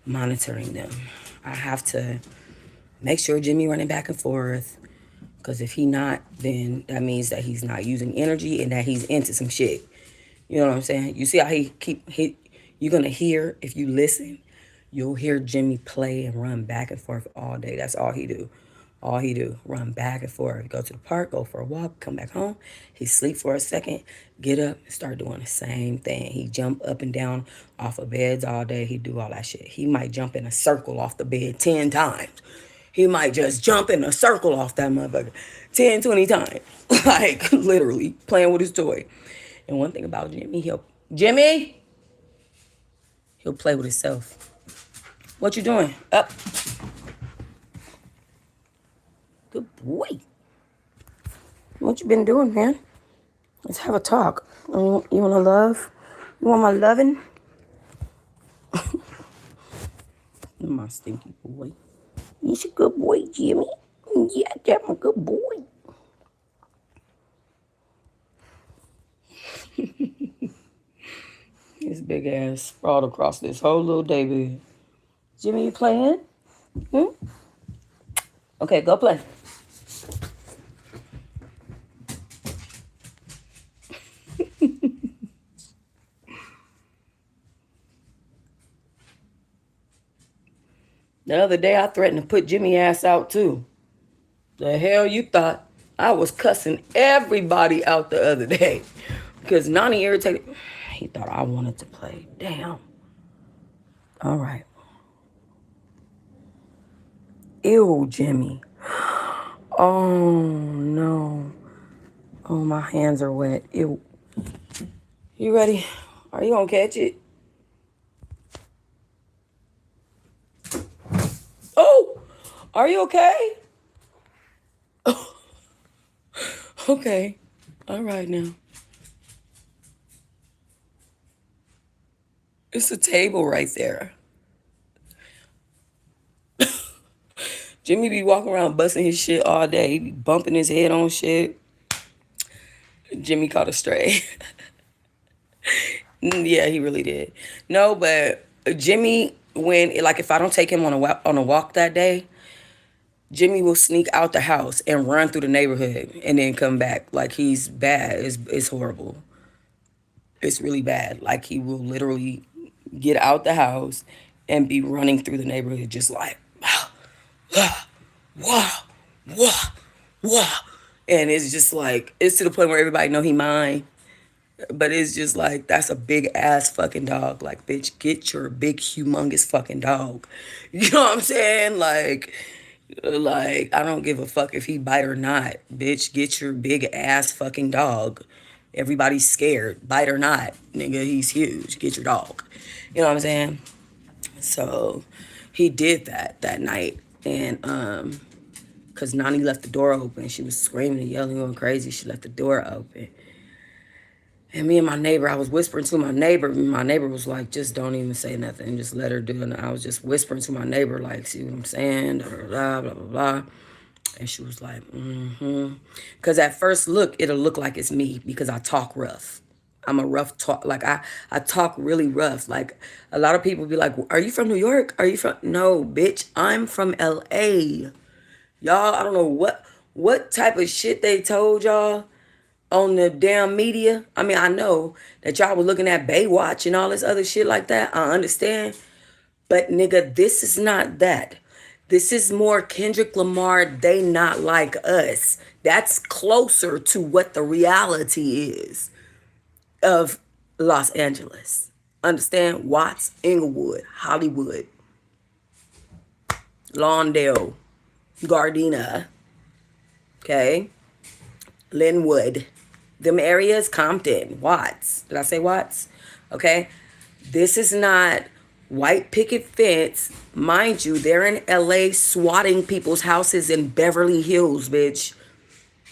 monitoring them. I have to make sure Jimmy running back and forth. Because if he not, then that means that he's not using energy and that he's into some shit. You know what I'm saying? You see how you're going to hear, if you listen, you'll hear Jimmy play and run back and forth all day. That's all he do. All he do, run back and forth. Go to the park, go for a walk, come back home. He sleep for a second, get up, and start doing the same thing. He jump up and down off of beds all day. He do all that shit. He might jump in a circle off the bed 10 times. He might just jump in a circle off that motherfucker 10, 20 times. Like, literally, playing with his toy. And one thing about Jimmy, he'll play with himself. What you doing? Up. Good boy. What you been doing, man? Let's have a talk. You want to love? You want my loving? My stinky boy. He's a good boy, Jimmy. Yeah, that's my good boy. His big ass sprawled across this whole little day bed. Jimmy, you playing? Okay, go play. The other day, I threatened to put Jimmy ass out too. The hell you thought? I was cussing everybody out the other day because Nani irritated. He thought I wanted to play. Damn. All right. Ew, Jimmy. Oh, no. Oh, my hands are wet. Ew. You ready? Are you gonna catch it? Oh, are you okay? Okay. All right now. It's a table right there. Jimmy be walking around busting his shit all day. He be bumping his head on shit. Jimmy caught a stray. Yeah, he really did. No, but Jimmy, if I don't take him on a walk that day, Jimmy will sneak out the house and run through the neighborhood and then come back. Like, he's bad. It's horrible. It's really bad. Like, he will literally get out the house and be running through the neighborhood just like, wah, wah, wah, wah. And it's just like, it's to the point where everybody know he mine. But it's just like, that's a big ass fucking dog. Like, bitch, get your big, humongous fucking dog. You know what I'm saying? Like, I don't give a fuck if he bite or not. Bitch, get your big ass fucking dog. Everybody's scared. Bite or not. Nigga, he's huge. Get your dog. You know what I'm saying? So he did that night. And, cause Nani left the door open. She was screaming and yelling, going crazy. She left the door open. And me and my neighbor, I was whispering to my neighbor. My neighbor was like, just don't even say nothing. Just let her do it. And I was just whispering to my neighbor, like, see what I'm saying? Blah, blah, blah, blah. And she was like, mm-hmm. Because at first look, it'll look like it's me because I talk rough. I'm a rough talk. Like I talk really rough. Like a lot of people be like, "Are you from New York? Are you from?" No, bitch. I'm from LA. Y'all, I don't know what type of shit they told y'all on the damn media. I mean, I know that y'all were looking at Baywatch and all this other shit like that. I understand. But nigga, this is not that. This is more Kendrick Lamar, they not like us. That's closer to what the reality is of Los Angeles. Understand? Watts, Inglewood, Hollywood, Lawndale, Gardena, okay? Linwood. Them areas, Compton, Watts. Did I say Watts? Okay? This is not white picket fence. Mind you, they're in LA swatting people's houses in Beverly Hills, bitch.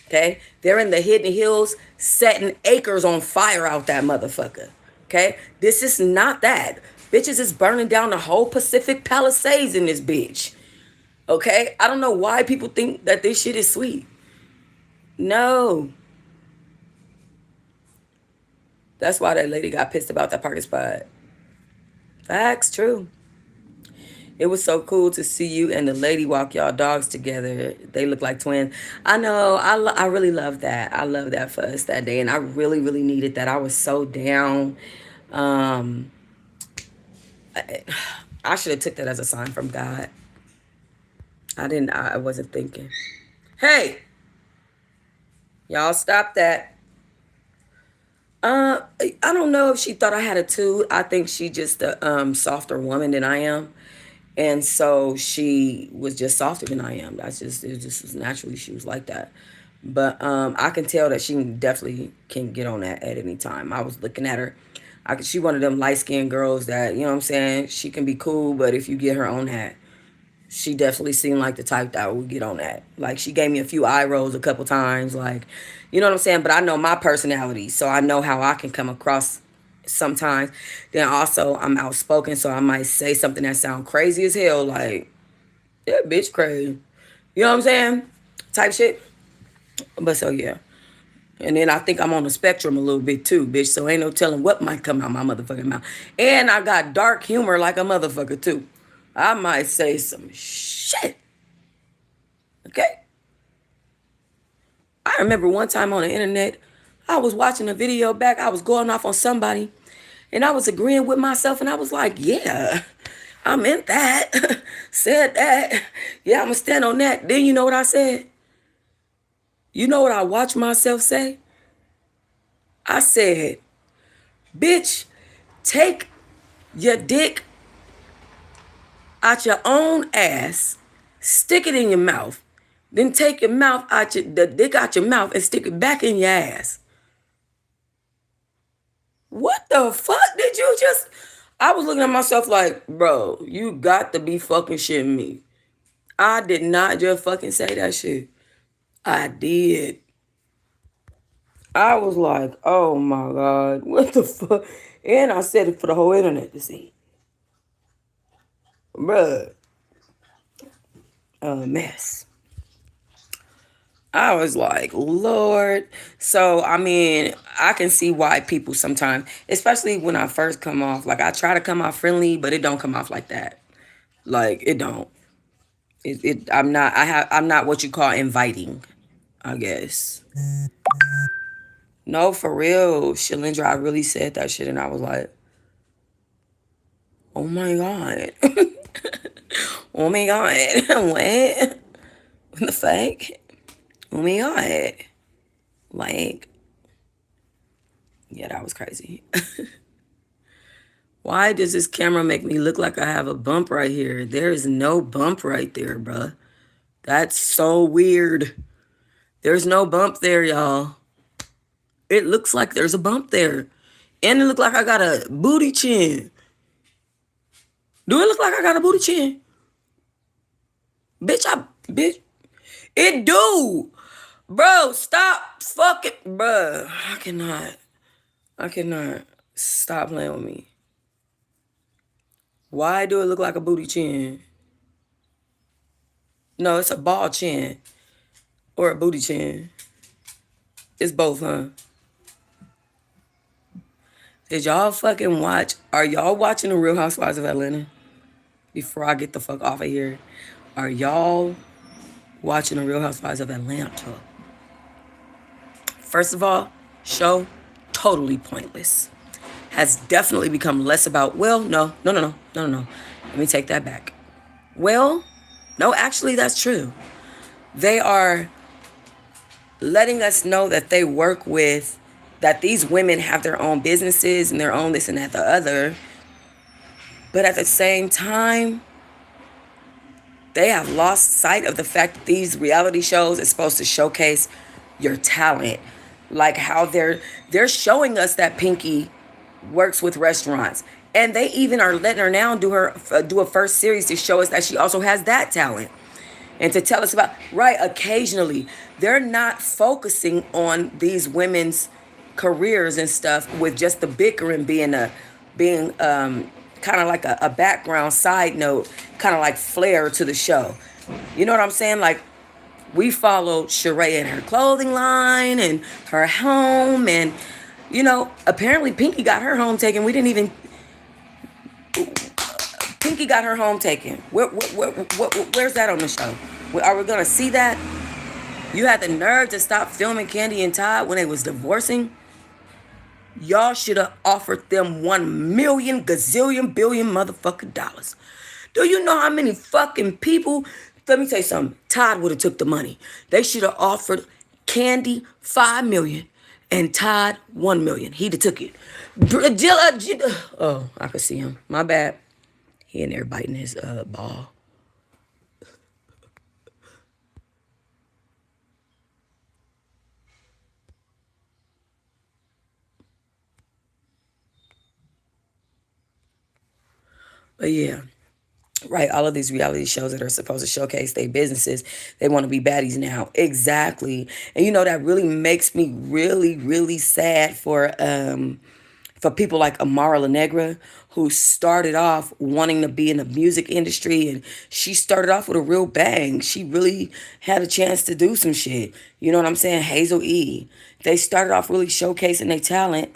Okay? They're in the Hidden Hills setting acres on fire out that motherfucker. Okay? This is not that. Bitches is burning down the whole Pacific Palisades in this bitch. Okay? I don't know why people think that this shit is sweet. No. That's why that lady got pissed about that parking spot. Facts, true. It was so cool to see you and the lady walk y'all dogs together. They look like twins. I know. I really love that. I love that for us that day. And I really, really needed that. I was so down. Um, I should have took that as a sign from God. I didn't. I wasn't thinking. Hey, y'all stop that. I don't know if she thought I had a two. I think she just a softer woman than I am. And so she was just softer than I am. That's just it just was naturally she was like that. But I can tell that she definitely can get on that at any time. I was looking at her. She one of them light skinned girls that, you know what I'm saying, she can be cool, but if you get her on that, she definitely seemed like the type that would get on that. Like she gave me a few eye rolls a couple times, like, you know what I'm saying? But I know my personality, so I know how I can come across sometimes. Then also I'm outspoken, so I might say something that sound crazy as hell, like, yeah, bitch crazy. You know what I'm saying? Type shit. But so yeah. And then I think I'm on the spectrum a little bit too, bitch. So ain't no telling what might come out my motherfucking mouth. And I got dark humor like a motherfucker too. I might say some shit. Okay? I remember one time on the internet, I was watching a video back. I was going off on somebody. And I was agreeing with myself. And I was like, yeah, I meant that. Said that. Yeah, I'm going to stand on that. Then you know what I said? You know what I watched myself say? I said, bitch, take your dick out your own ass, stick it in your mouth, then take your mouth out the dick out your mouth and stick it back in your ass. What the fuck did you just? I was looking at myself like, bro, you got to be fucking shitting me. I did not just fucking say that shit. I did. I was like, oh my God, what the fuck? And I said it for the whole internet to see. Bruh, a mess. I was like, Lord. So, I mean, I can see why people sometimes, especially when I first come off, like I try to come off friendly, but it don't come off like that. Like it don't. I'm not what you call inviting, I guess. No, for real. Shalindra, I really said that shit and I was like, oh my God. Oh my God. What? What the fuck? Oh my God. Like, yeah, that was crazy. Why does this camera make me look like I have a bump right here? There is no bump right there, bruh. That's so weird. There's no bump there, y'all. It looks like there's a bump there. And it look like I got a booty chin. Do it look like I got a booty chin? Bitch. It do. Bro, stop fucking, bruh. I cannot. Stop playing with me. Why do it look like a booty chin? No, it's a ball chin. Or a booty chin. It's both, huh? Did y'all fucking watch? Are y'all watching the Real Housewives of Atlanta? Before I get the fuck off of here, are y'all watching the Real Housewives of Atlanta? First of all, show totally pointless. Has definitely become less about, well, no. Let me take that back. Well, no, actually, that's true. They are letting us know that they work with, that these women have their own businesses and their own this and that, the other. But at the same time, they have lost sight of the fact that these reality shows is supposed to showcase your talent. Like how they're showing us that Pinky works with restaurants. And they even are letting her now do a first series to show us that she also has that talent. And to tell us about, right, occasionally they're not focusing on these women's careers and stuff, with just the bickering being kind of like a background side note, kind of like flair to the show. You know what I'm saying? Like, we followed Sheree and her clothing line and her home, and apparently Pinky got her home taken. We didn't even. Pinky got her home taken. Where's that on the show? Are we gonna see that? You had the nerve to stop filming Candy and Todd when they was divorcing. Y'all should have offered them 1 million gazillion billion motherfucking dollars. Do you know how many fucking people? Let me tell you something. Todd would have took the money. They should have offered Candy 5 million and Todd 1 million. He'd have took it. Oh, I could see him. My bad. He in there biting his ball. But yeah, right. All of these reality shows that are supposed to showcase their businesses, they want to be baddies now. Exactly. And that really makes me really, really sad for people like Amara La Negra, who started off wanting to be in the music industry, and she started off with a real bang. She really had a chance to do some shit. You know what I'm saying? Hazel E. They started off really showcasing their talent,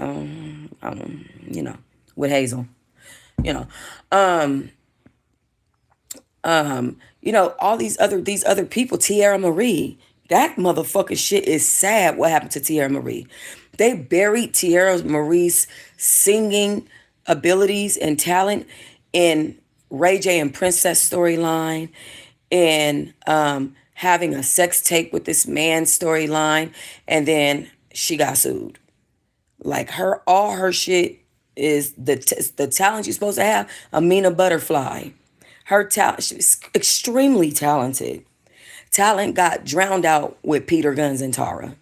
with Hazel. You know. Um, all these other people, Tierra Marie. That motherfucking shit is sad what happened to Tierra Marie. They buried Tierra Marie's singing abilities and talent in Ray J and Princess storyline, and having a sex tape with this man storyline, and then she got sued. Like, all her shit is the talent you're supposed to have. Amina Butterfly, her talent, she's extremely talented. Talent got drowned out with Peter Guns and Tara.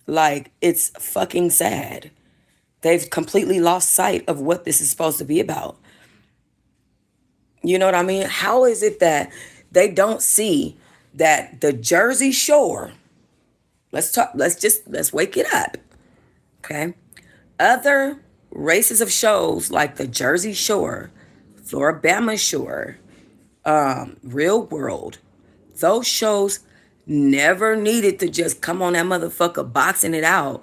Like, it's fucking sad. They've completely lost sight of what this is supposed to be about. You know what I mean? How is it that they don't see that the Jersey Shore, let's wake it up. Okay? Other races of shows like the Jersey Shore, Floribama Shore, Real World, those shows never needed to just come on that motherfucker boxing it out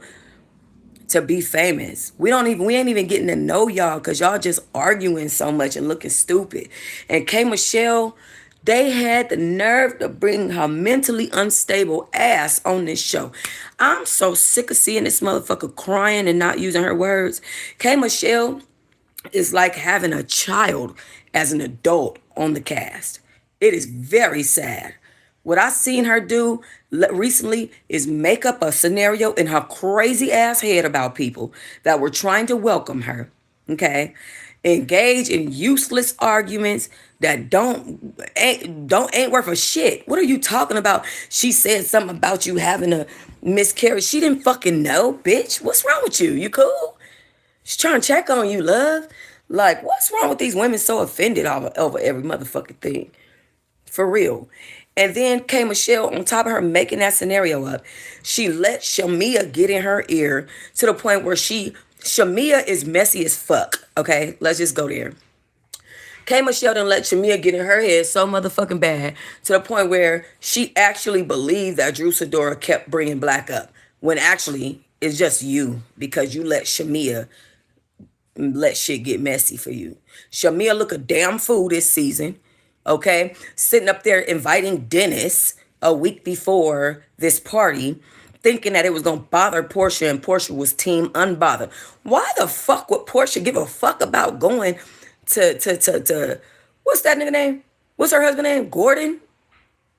to be famous. We ain't even getting to know y'all because y'all just arguing so much and looking stupid. And K Michelle, they had the nerve to bring her mentally unstable ass on this show. I'm so sick of seeing this motherfucker crying and not using her words. K Michelle is like having a child as an adult on the cast. It is very sad. What I seen her do recently is make up a scenario in her crazy ass head about people that were trying to welcome her. Okay? Engage in useless arguments that ain't worth a shit. What are you talking about? She said something about you having a miscarriage. She didn't fucking know, bitch. What's wrong with you? You cool? She's trying to check on you, love. Like, what's wrong with these women so offended over every motherfucking thing? For real. And then K Michelle, on top of her making that scenario up, she let Shamia get in her ear to the point where Shamia is messy as fuck. Okay, let's just go there. K Michelle done let Shamia get in her head so motherfucking bad to the point where she actually believed that Drew Sidora kept bringing Black up, when actually It's just you because you let Shamia let shit get messy for you. Shamia look a damn fool this season, okay? Sitting up there inviting Dennis a week before this party, thinking that it was gonna bother Portia, and Portia was team unbothered. Why the fuck would Portia give a fuck about going to what's that nigga name? What's her husband name? Gordon?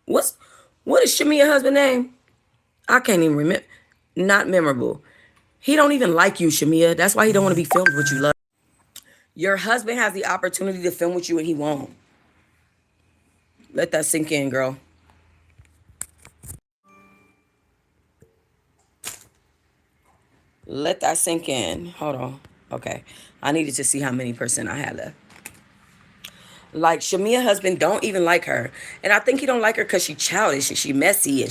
What's what is Shamia's husband name? I can't even remember. Not memorable. He don't even like you, Shamia. That's why he don't want to be filmed with you, love. Your husband has the opportunity to film with you and he won't. Let that sink in, girl. Let that sink in. Hold on. Okay. I needed to see how many percent I had left. Like Shamia's husband don't even like her. And I think he don't like her because she childish and she messy and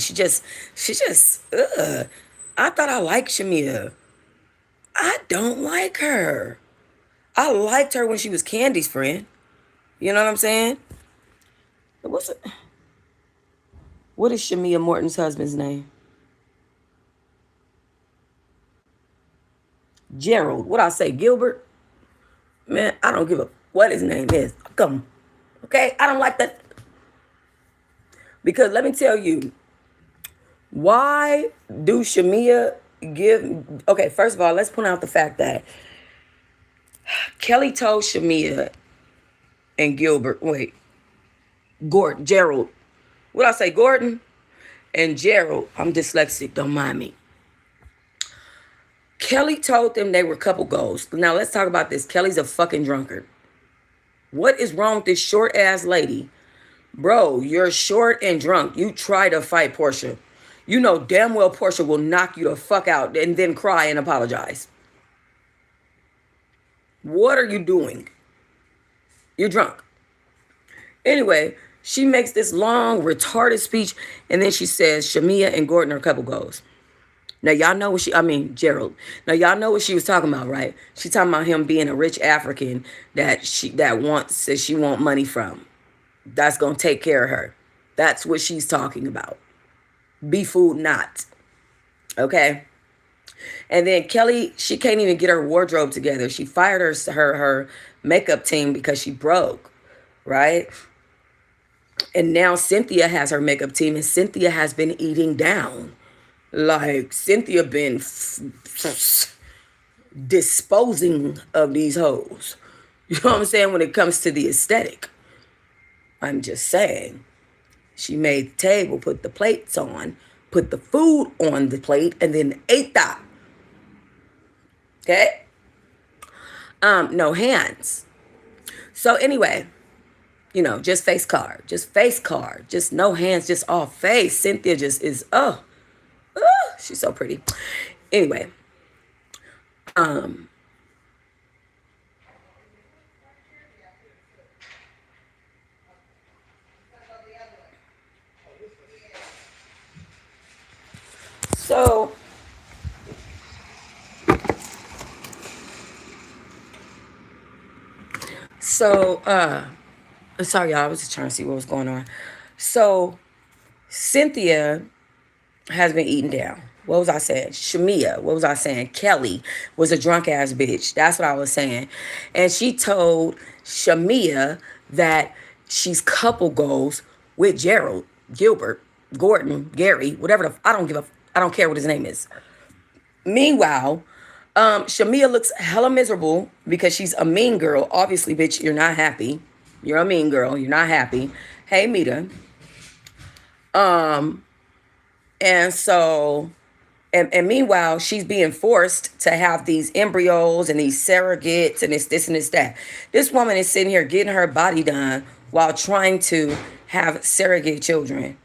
ugh. I thought I liked Shamia. I don't like her. I liked her when she was Candy's friend. You know what I'm saying? What's it? What is Shamia Morton's husband's name? Gerald. What I say? Gilbert? Man, I don't give a what his name is. Come. Okay? I don't like that. Because let me tell you, why do Shamia give... Okay, first of all, let's point out the fact that Kelly told Shamia and Gilbert... Wait. Gordon. Gerald. What I say? Gordon and Gerald. I'm dyslexic. Don't mind me. Kelly told them they were couple goals. Now, let's talk about this. Kelly's a fucking drunkard. What is wrong with this short-ass lady? Bro, you're short and drunk. You try to fight Portia. You know damn well Portia will knock you the fuck out and then cry and apologize. What are you doing? You're drunk. Anyway, she makes this long, retarded speech, and then she says Shamia and Gordon are couple goals. Now, y'all know what Gerald. Now, y'all know what she was talking about, right? She talking about him being a rich African that she want money from. That's going to take care of her. That's what she's talking about. Be fooled not. Okay? And then Kelly, she can't even get her wardrobe together. She fired her makeup team because she broke, right? And now Cynthia has her makeup team, and Cynthia has been eating down. Like, Cynthia been disposing of these hoes. You know what I'm saying? When it comes to the aesthetic. I'm just saying. She made the table, put the plates on, put the food on the plate, and then ate that. Okay? No hands. So anyway, just face card. Just face card. Just no hands, just all face. Cynthia just is, she's so pretty. Anyway, so sorry y'all, I was just trying to see what was going on. So Cynthia has been eaten down. What was I saying? Shamia. What was I saying? Kelly was a drunk ass bitch. That's what I was saying. And she told Shamia that she's couple goals with Gerald, Gilbert, Gordon, Gary, whatever I don't care what his name is. Meanwhile, Shamia looks hella miserable because she's a mean girl. Obviously, bitch, you're not happy. You're a mean girl. You're not happy. Hey, Mita. And so, and meanwhile, she's being forced to have these embryos and these surrogates and this and this, that. This woman is sitting here getting her body done while trying to have surrogate children.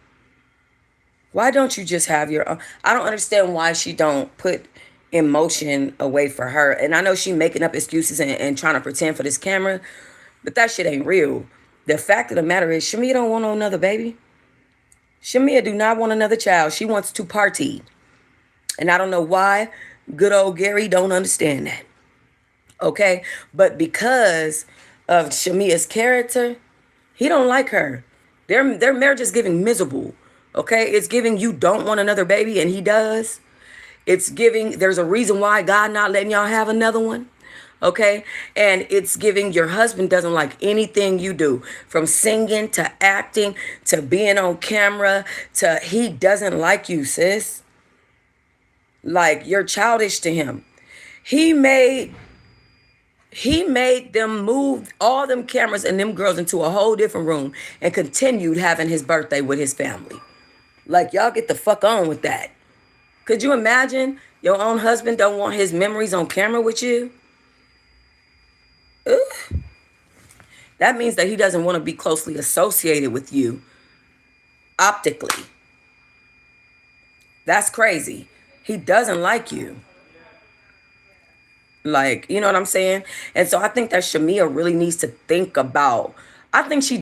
Why don't you just have your own? I don't understand why she don't put emotion away for her. And I know she making up excuses and trying to pretend for this camera, but that shit ain't real. The fact of the matter is, Shamia don't want another baby. Shamia do not want another child. She wants to party. And I don't know why good old Gary don't understand that. Okay? But because of Shamia's character, he don't like her. Their marriage is giving miserable. Okay? It's giving you don't want another baby, and he does. It's giving, there's a reason why God not letting y'all have another one. Okay. And it's giving your husband doesn't like anything you do, from singing to acting to being on camera to he doesn't like you, sis. Like you're childish to him. He made he made them move all them cameras and them girls into a whole different room and continued having his birthday with his family. Like y'all get the fuck on with that. Could you imagine your own husband don't want his memories on camera with you? Ugh. That means that he doesn't want to be closely associated with you optically. That's crazy. He doesn't like you. Like, you know what I'm saying? And so I think that Shamia really needs to think about, I think she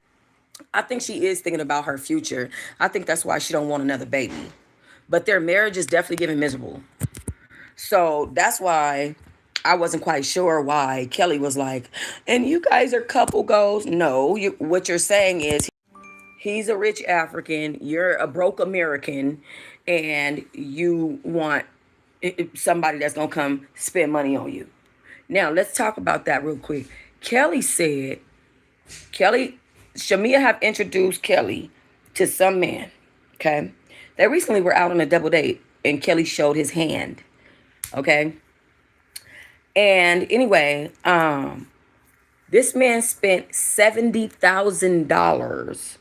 I think she is thinking about her future. I think that's why she don't want another baby. But their marriage is definitely getting miserable. So that's why I wasn't quite sure why Kelly was like, and you guys are couple goals. No, what you're saying is he's a rich African, you're a broke American, and you want somebody that's going to come spend money on you. Now, let's talk about that real quick. Kelly said, Kelly, Shamia have introduced Kelly to some man, okay? They recently were out on a double date, and Kelly showed his hand, okay? And anyway, this man spent $70,000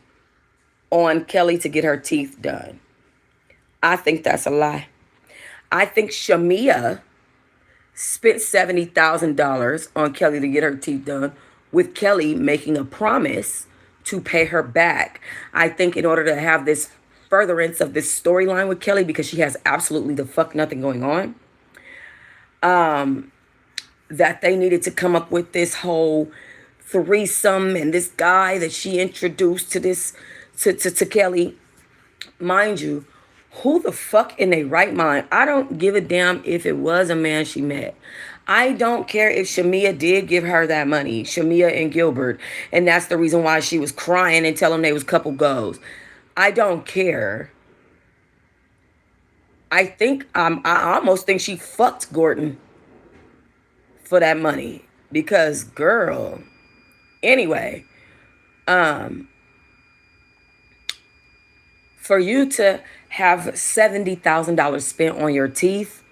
on Kelly to get her teeth done. I think that's a lie. I think Shamia spent $70,000 on Kelly to get her teeth done, with Kelly making a promise to pay her back. I think in order to have this furtherance of this storyline with Kelly, because she has absolutely the fuck nothing going on, that they needed to come up with this whole threesome and this guy that she introduced to this to Kelly. Mind you, who the fuck in their right mind? I don't give a damn if it was a man she met. I don't care if Shamia did give her that money, Shamia and Gilbert, and that's the reason why she was crying and telling them they was couple goals. I don't care. I almost think she fucked Gordon for that money, because girl. Anyway, for you to have $70,000 spent on your teeth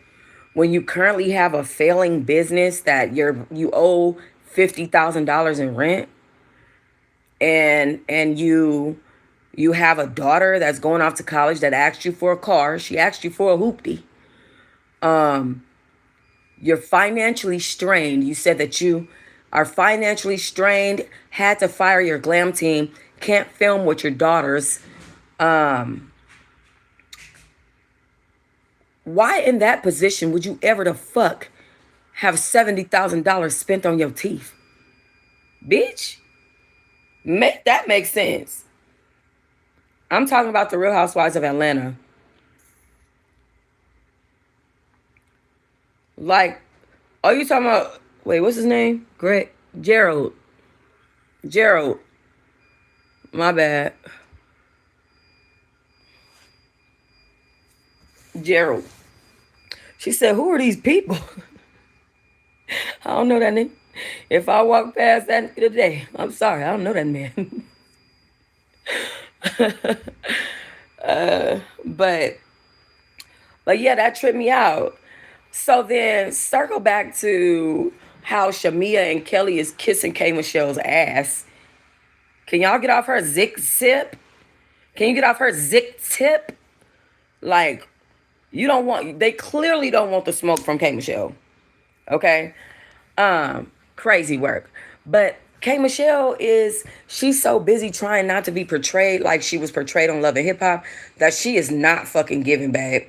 when you currently have a failing business that you owe $50,000 in rent, and you have a daughter that's going off to college that asked you for a car. She asked you for a hoopty. You're financially strained. You said that you are financially strained, had to fire your glam team, can't film with your daughters. Why in that position would you ever the fuck have $70,000 spent on your teeth? Bitch, make that make sense. I'm talking about the Real Housewives of Atlanta. Like, are you talking about, wait, what's his name? Greg? Gerald. Gerald. My bad. Gerald. She said, who are these people? I don't know that name. If I walk past that today, I'm sorry, I don't know that man. But yeah, that tripped me out. So then circle back to how Shamia and Kelly is kissing K Michelle's ass. Can y'all get off her zick tip? Can you get off her zick tip? Like, they clearly don't want the smoke from K Michelle. Okay? Crazy work. But K Michelle she's so busy trying not to be portrayed like she was portrayed on Love and Hip Hop that she is not fucking giving, babe.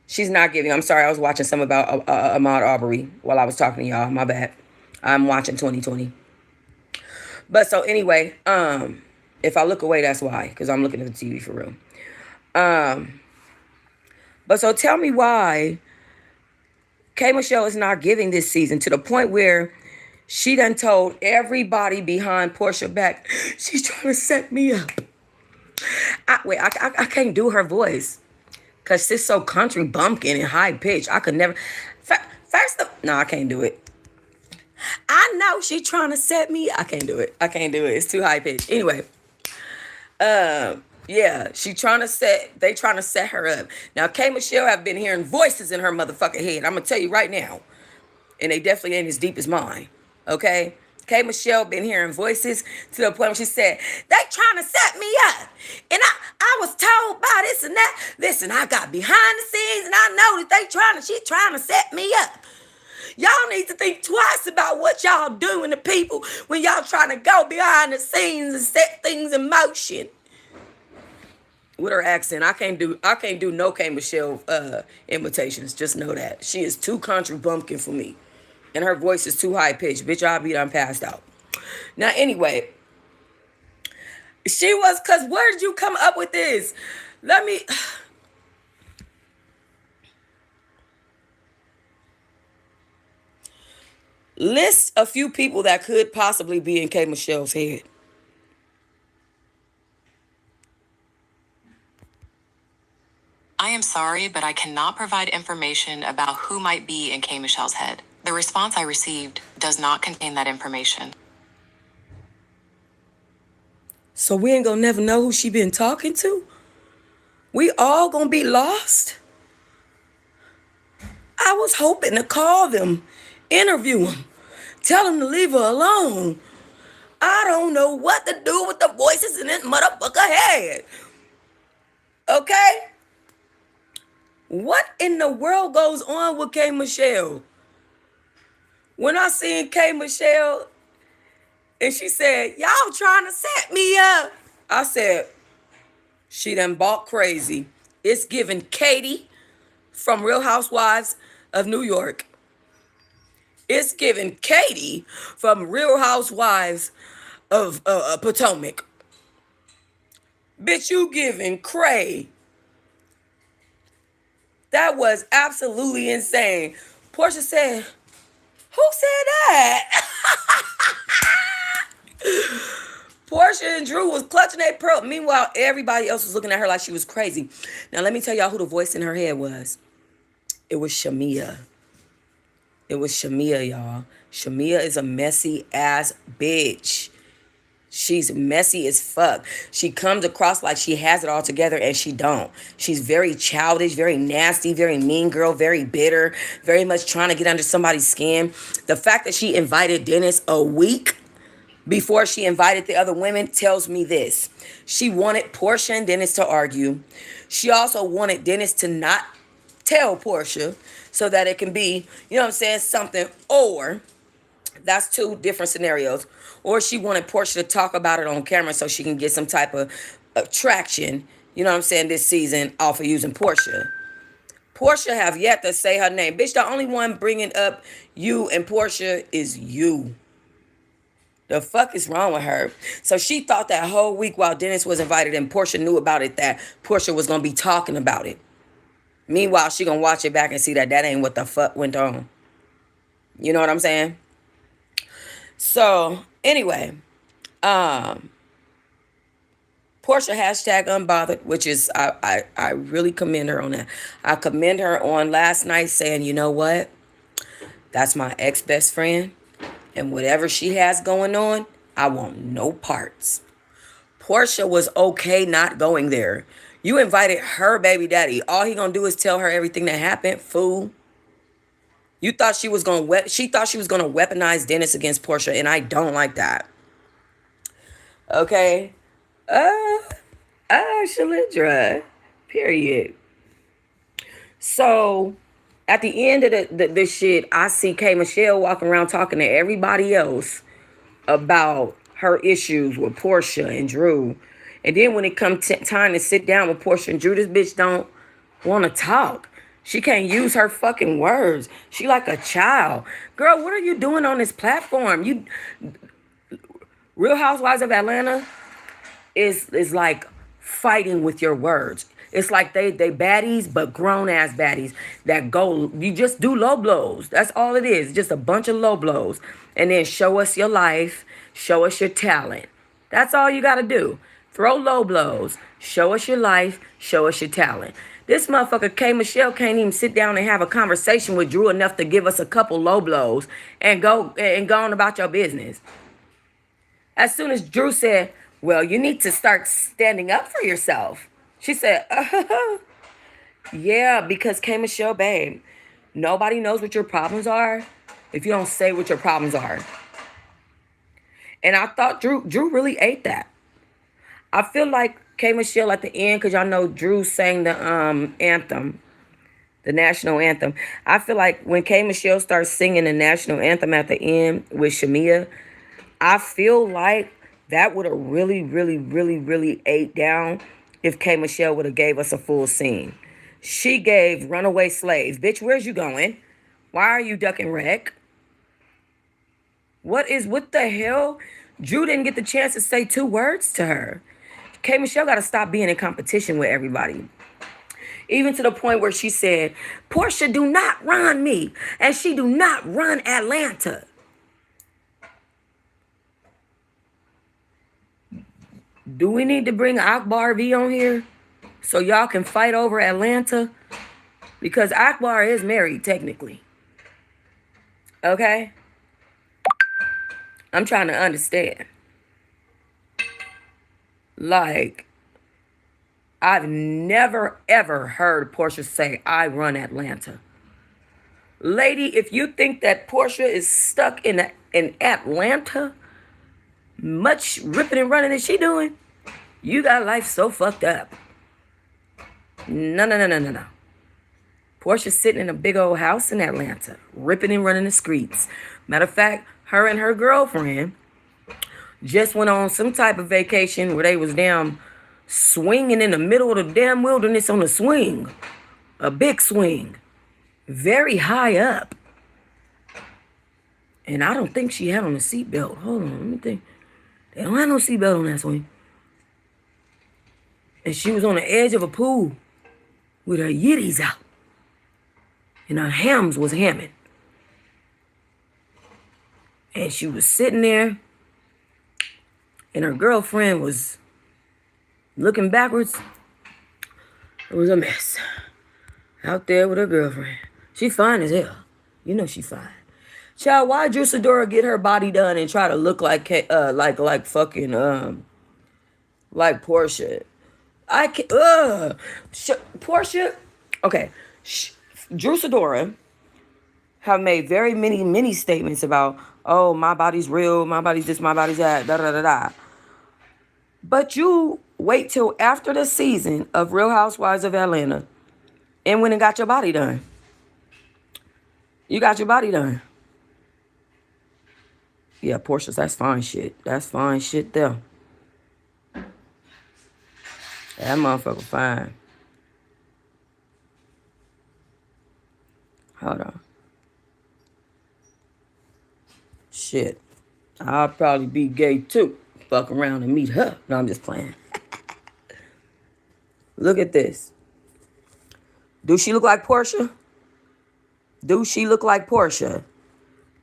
She's not giving. I'm sorry, I was watching some about Ahmaud Arbery while I was talking to y'all. My bad. I'm watching 2020. But so anyway, if I look away, that's why, because I'm looking at the TV for real. But so tell me why K Michelle is not giving this season, to the point where she done told everybody behind Portia back, she's trying to set me up. I can't do her voice. Cause it's so country bumpkin and high pitch. I could never. First of, no, I can't do it. I know she trying to set me. I can't do it. I can't do it. It's too high pitched. Anyway, yeah, she trying to set. They trying to set her up. Now, K Michelle have been hearing voices in her motherfucking head. I'm gonna tell you right now, and they definitely ain't as deep as mine. Okay. K Michelle been hearing voices to the point where she said, they trying to set me up. And I was told by this and that. Listen, I got behind the scenes and I know that she trying to set me up. Y'all need to think twice about what y'all doing to people when y'all trying to go behind the scenes and set things in motion. With her accent, I can't do no K Michelle imitations. Just know that. She is too country bumpkin for me. And her voice is too high pitched. Bitch, I'll be done passed out. Now, anyway, she was, cause where did you come up with this? Let me list a few people that could possibly be in K Michelle's head. I am sorry, but I cannot provide information about who might be in K. Michelle's head. The response I received does not contain that information. So we ain't gonna never know who she been talking to? We all gonna be lost? I was hoping to call them, interview them, tell them to leave her alone. I don't know what to do with the voices in this motherfucker head. Okay? What in the world goes on with K Michelle? When I seen K Michelle and she said, y'all trying to set me up, I said, she done bought crazy. It's giving Katie from Real Housewives of New York. It's giving Katie from Real Housewives of Potomac. Bitch, you giving cray. That was absolutely insane. Portia said, who said that? Portia and Truh was clutching their pearl. Meanwhile, everybody else was looking at her like she was crazy. Now, let me tell y'all who the voice in her head was. It was Shamia. It was Shamia, y'all. Shamia is a messy ass bitch. She's messy as fuck. She comes across like she has it all together and she don't. She's very childish, very nasty, very mean girl, very bitter, very much trying to get under somebody's skin. The fact that she invited Dennis a week before she invited the other women tells me this. She wanted Portia and Dennis to argue. She also wanted Dennis to not tell Portia so that it can be, you know what I'm saying, something. Or that's two different scenarios. Or she wanted Portia to talk about it on camera so she can get some type of traction, you know what I'm saying, this season off of using Portia. Portia have yet to say her name. Bitch, the only one bringing up you and Portia is you. The fuck is wrong with her? So she thought that whole week while Dennis was invited and Portia knew about it that Portia was going to be talking about it. Meanwhile, she going to watch it back and see that ain't what the fuck went on. You know what I'm saying? So, anyway, Portia hashtag unbothered, which is, I really commend her on that. I commend her on last night saying, you know what? That's my ex-best friend. And whatever she has going on, I want no parts. Portia was okay not going there. You invited her baby daddy. All he gonna do is tell her everything that happened, fool. You thought she was gonna weaponize Dennis against Portia, and I don't like that. Okay. Shalindra. Period. So at the end of this shit, I see K Michelle walking around talking to everybody else about her issues with Portia and Truh. And then when it comes time to sit down with Portia and Truh, this bitch don't want to talk. She can't use her fucking words. She like a child. Girl, what are you doing on this platform? You Real Housewives of Atlanta is like fighting with your words. It's like they baddies, but grown ass baddies that go, you just do low blows. That's all it is. Just a bunch of low blows. And then show us your life, show us your talent. That's all you gotta do. Throw low blows, show us your life, show us your talent. This motherfucker K Michelle can't even sit down and have a conversation with Drew enough to give us a couple low blows and go on about your business. As soon as Drew said, well, you need to start standing up for yourself. She said, yeah, because K Michelle, babe, nobody knows what your problems are if you don't say what your problems are. And I thought Drew really ate that. I feel like K Michelle at the end, because y'all know Drew sang the anthem, the national anthem. I feel like when K Michelle starts singing the national anthem at the end with Shamia, I feel like that would have really, really, really, really ate down if K Michelle would have gave us a full scene. She gave Runaway Slave. Bitch, where's you going? Why are you ducking wreck? What the hell? Drew didn't get the chance to say 2 words to her. K Michelle got to stop being in competition with everybody. Even to the point where she said, Portia do not run me, and she do not run Atlanta. Do we need to bring Akbar V on here so y'all can fight over Atlanta? Because Akbar is married, technically. Okay? I'm trying to understand. Like, I've never, ever heard Portia say, I run Atlanta. Lady, if you think that Portia is stuck in Atlanta, much ripping and running as she doing, you got life so fucked up. No. Portia's sitting in a big old house in Atlanta, ripping and running the streets. Matter of fact, her and her girlfriend just went on some type of vacation where they was damn swinging in the middle of the damn wilderness on a swing. A big swing. Very high up. And I don't think she had on a seatbelt. Hold on, let me think. They don't have no seatbelt on that swing. And she was on the edge of a pool with her yitties out. And her hams was hamming. And she was sitting there. And her girlfriend was looking backwards. It was a mess. Out there with her girlfriend. She fine as hell. You know she fine. Child, why Drew Sidora get her body done and try to look like fucking like Portia? I can't. Portia. Okay. Drew Sidora have made very many statements about, oh, my body's real, my body's this, my body's that, da. But you wait till after the season of Real Housewives of Atlanta and went and got your body done. You got your body done. Yeah, Portia, that's fine shit. That's fine shit there. That motherfucker fine. Hold on. Shit. I'll probably be gay too. Fuck around and meet her. No, I'm just playing. Look at this. Do she look like Portia? Do she look like Portia?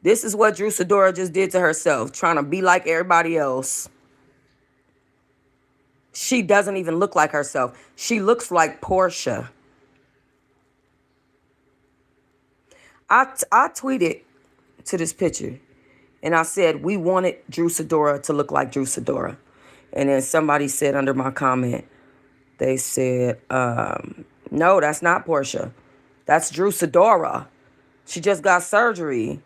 This is what Drew Sidora just did to herself, trying to be like everybody else. She doesn't even look like herself. She looks like Portia. I tweeted to this picture, and I said, we wanted Drew Sidora to look like Drew Sidora. And then somebody said under my comment, they said, no, that's not Portia. That's Drew Sidora. She just got surgery.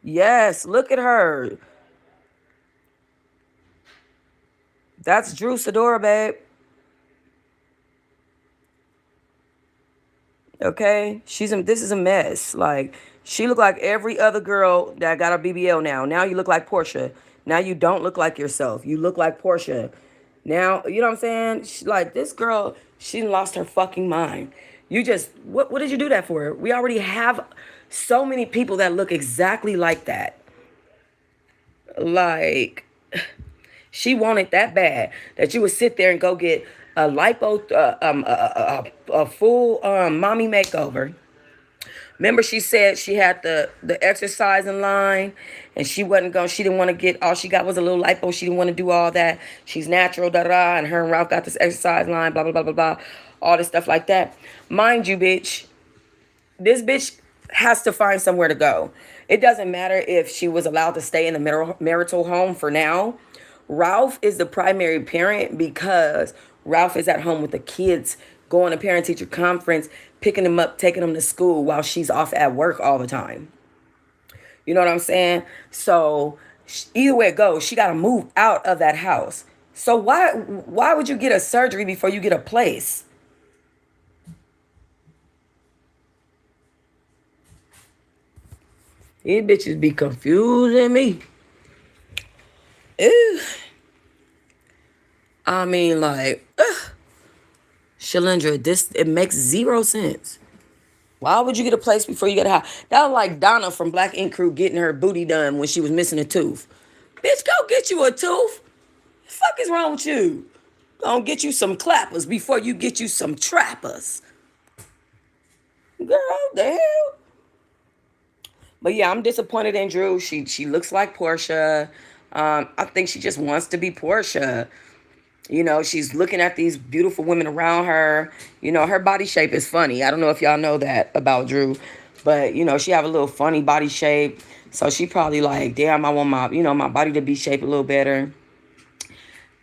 Yes, look at her. That's Drew Sidora, babe. Okay? This is a mess. Like, she look like every other girl that got a BBL now. Now you look like Portia. Now you don't look like yourself. You look like Portia. Now, you know what I'm saying? Like, this girl, she lost her fucking mind. You just, what did you do that for? We already have so many people that look exactly like that. Like, she wanted that bad that you would sit there and go get a lipo, a full mommy makeover. Remember, she said she had the exercising line, and she didn't want to get, all she got was a little lipo. She didn't want to do all that. She's natural, and her and Ralph got this exercise line, blah, blah, blah, blah, blah. all this stuff like that. Mind you, bitch, this bitch has to find somewhere to go. It doesn't matter if she was allowed to stay in the marital home for now. Ralph is the primary parent because Ralph is at home with the kids, going to parent teacher conference, picking them up, taking them to school while she's off at work all the time. You know what I'm saying? So either way it goes, she got to move out of that house. So why would you get a surgery before you get a place? These bitches be confusing me. Ew. I mean, like, Shalendra, this, it makes zero sense. Why would you get a place before you get a house? That was like Donna from Black Ink Crew getting her booty done when she was missing a tooth. Bitch, go get you a tooth. The fuck is wrong with you? Gonna get you some clappers before you get you some trappers. Girl, the hell? But yeah, I'm disappointed in Truh. She looks like Portia. I think she just wants to be Portia. You know, she's looking at these beautiful women around her. You know, her body shape is funny. I don't know if y'all know that about Truh, but you know, she have a little funny body shape. So she probably like, damn, I want my, you know, my body to be shaped a little better.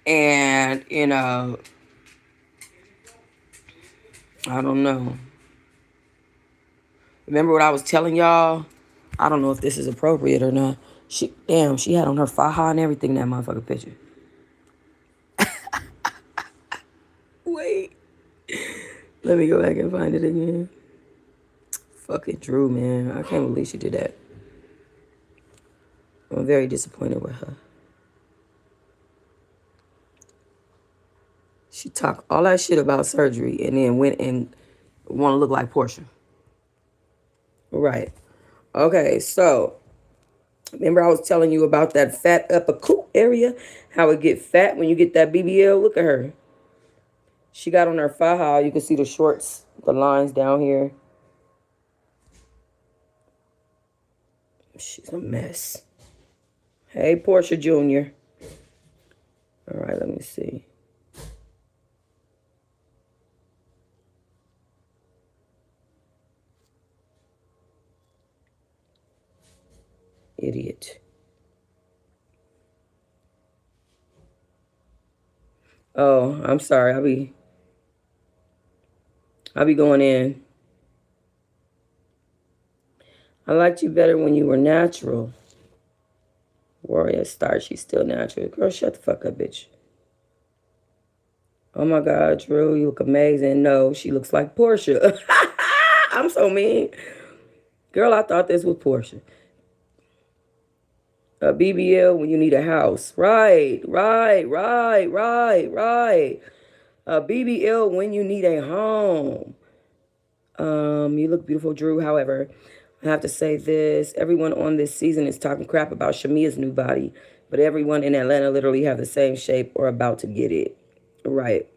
And, you know, I don't know. Remember what I was telling y'all? I don't know if this is appropriate or not. She had on her faja and everything in that motherfucking picture. Wait. Let me go back and find it again. Fucking Truh, man. I can't believe she did that. I'm very disappointed with her. She talked all that shit about surgery and then went and want to look like Portia. Right. Okay, so remember I was telling you about that fat upper coop area? How it get fat when you get that BBL? Look at her. She got on her faja. You can see the shorts, the lines down here. She's a mess. Hey, Portia Jr. All right, let me see. Idiot. Oh, I'm sorry. I'll be going in. I liked you better when you were natural. Warrior Star, she's still natural. Girl, shut the fuck up, bitch. Oh my God, Truh, you look amazing. No, she looks like Portia. I'm so mean. Girl, I thought this was Portia. A BBL when you need a house. Right. A BBL when you need a home. You look beautiful, Truh. However, I have to say this. Everyone on this season is talking crap about Shamia's new body, but everyone in Atlanta literally have the same shape or about to get it. Right.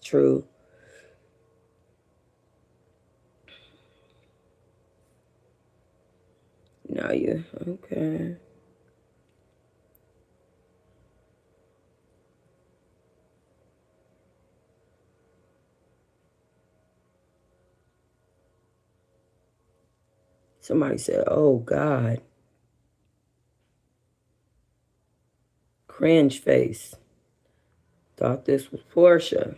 Truh. Now you, okay. Somebody said, oh God. Cringe face. Thought this was Portia.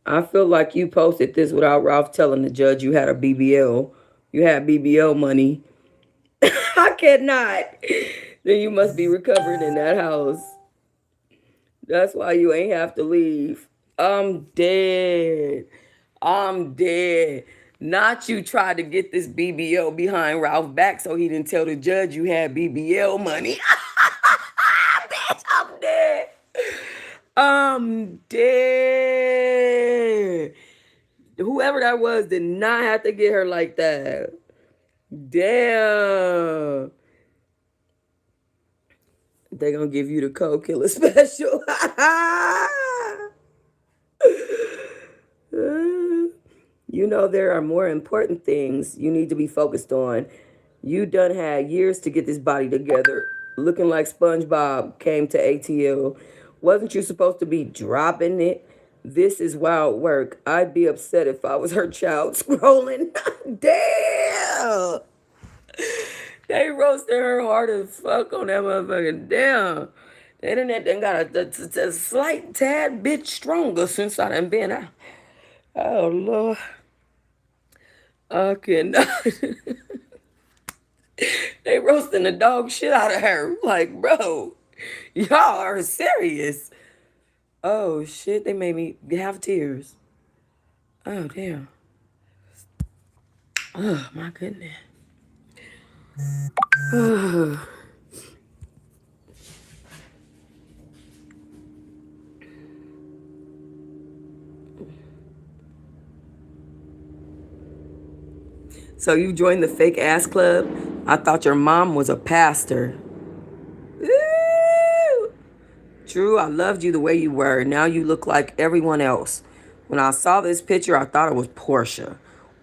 I feel like you posted this without Ralph telling the judge you had a BBL. You had BBL money. I cannot. Then you must be recovering in that house. That's why you ain't have to leave. I'm dead. I'm dead. Not you tried to get this BBL behind Ralph's back so he didn't tell the judge you had BBL money. Bitch, I'm dead. I'm dead. Whoever that was did not have to get her like that. Damn. They gonna give you the cold killer special. You know there are more important things you need to be focused on. You done had years to get this body together. Looking like SpongeBob came to ATL Wasn't you supposed to be dropping it? This is wild work. I'd be upset if I was her child scrolling. Damn. They roasted her hard as fuck on that motherfucking damn. The internet done got a slight tad bit stronger since I done been out. Oh Lord. I cannot. They roasting the dog shit out of her. Like, bro, y'all are serious. Oh shit, they made me have tears. Oh damn. Oh my goodness. So you joined the fake ass club? I thought your mom was a pastor. Ooh. True, I loved you the way you were. Now you look like everyone else. When I saw this picture, I thought it was Portia.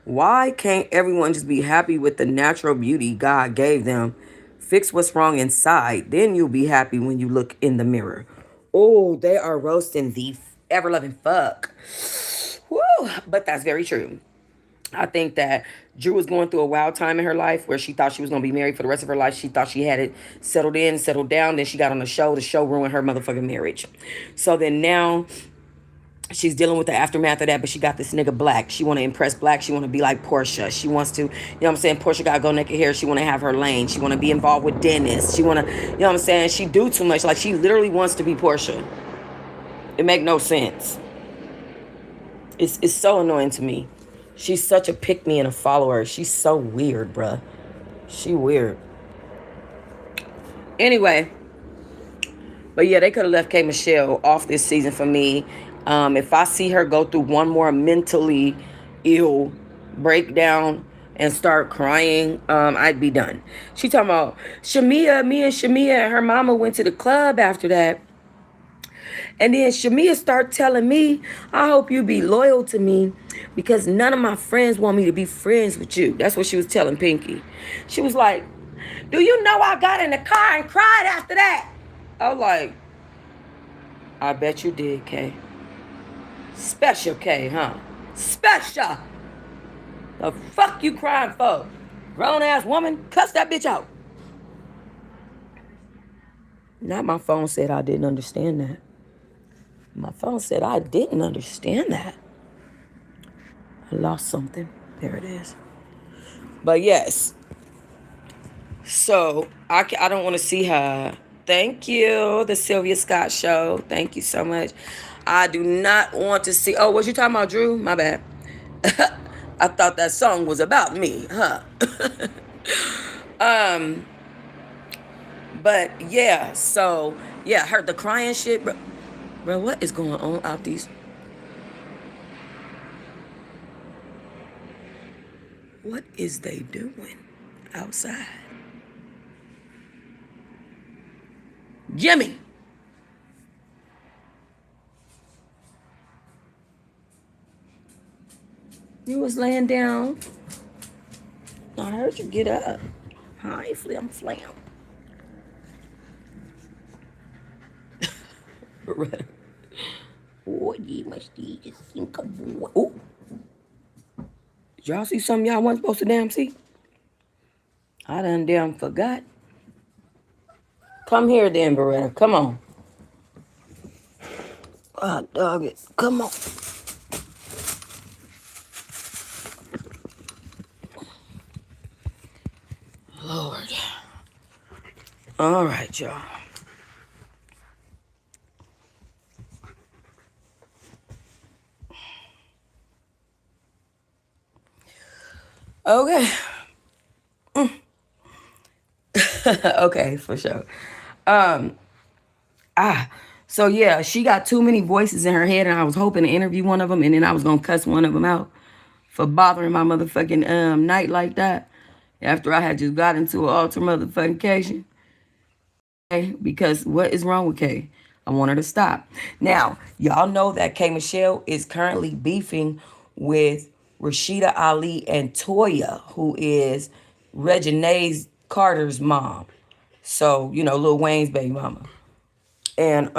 Why can't everyone just be happy with the natural beauty God gave them? Fix what's wrong inside. Then you'll be happy when you look in the mirror. Oh, they are roasting the ever loving fuck. Woo! But that's very true. I think that Drew was going through a wild time in her life where she thought she was going to be married for the rest of her life. She thought she had it settled in, settled down. Then she got on the show. The show ruined her motherfucking marriage. So then now she's dealing with the aftermath of that, but she got this nigga Black. She want to impress Black. She want to be like Portia. She wants to, you know what I'm saying? Portia got to go naked hair. She want to have her lane. She want to be involved with Dennis. She want to, you know what I'm saying? She do too much. Like, she literally wants to be Portia. It make no sense. It's so annoying to me. She's such a pick-me and a follower. She's so weird, bruh. She weird. Anyway, but yeah, they could have left K. Michelle off this season for me. If I see her go through one more mentally ill breakdown and start crying, I'd be done. She talking about Shamia, me and Shamia and her mama went to the club after that. And then Shamia start telling me, I hope you be loyal to me because none of my friends want me to be friends with you. That's what she was telling Pinky. She was like, do you know I got in the car and cried after that? I was like, I bet you did, Kay. Special K, huh? Special. The fuck you crying for? Grown ass woman, cuss that bitch out. Not my phone said I didn't understand that. My phone said I didn't understand that. I lost something. There it is. But yes. So I don't want to see her. Thank you, the Sylvia Scott Show. Thank you so much. I do not want to see. Oh, what you talking about, Drew? My bad. I thought that song was about me, huh? But yeah. So yeah, heard the crying shit, bro. Bro, what is going on out these? What is they doing outside? Jimmy. You was laying down. I heard you get up. Hi, flim flam. Oh, you must just think of boy. Oh. Did y'all see something y'all wasn't supposed to damn see? I done damn forgot. Come here then, Beretta. Come on. Ah, dog it. Come on. Lord. All right, y'all. Okay. Okay, for sure. Um, so yeah, she got too many voices in her head, and I was hoping to interview one of them, and then I was gonna cuss one of them out for bothering my motherfucking night like that. After I had just got into an alter motherfucking cation. Okay, because what is wrong with Kay? I want her to stop. Now, y'all know that K Michelle is currently beefing with Rashida Ali and Toya, who is Reginae Carter's mom. So, you know, Lil Wayne's baby mama. And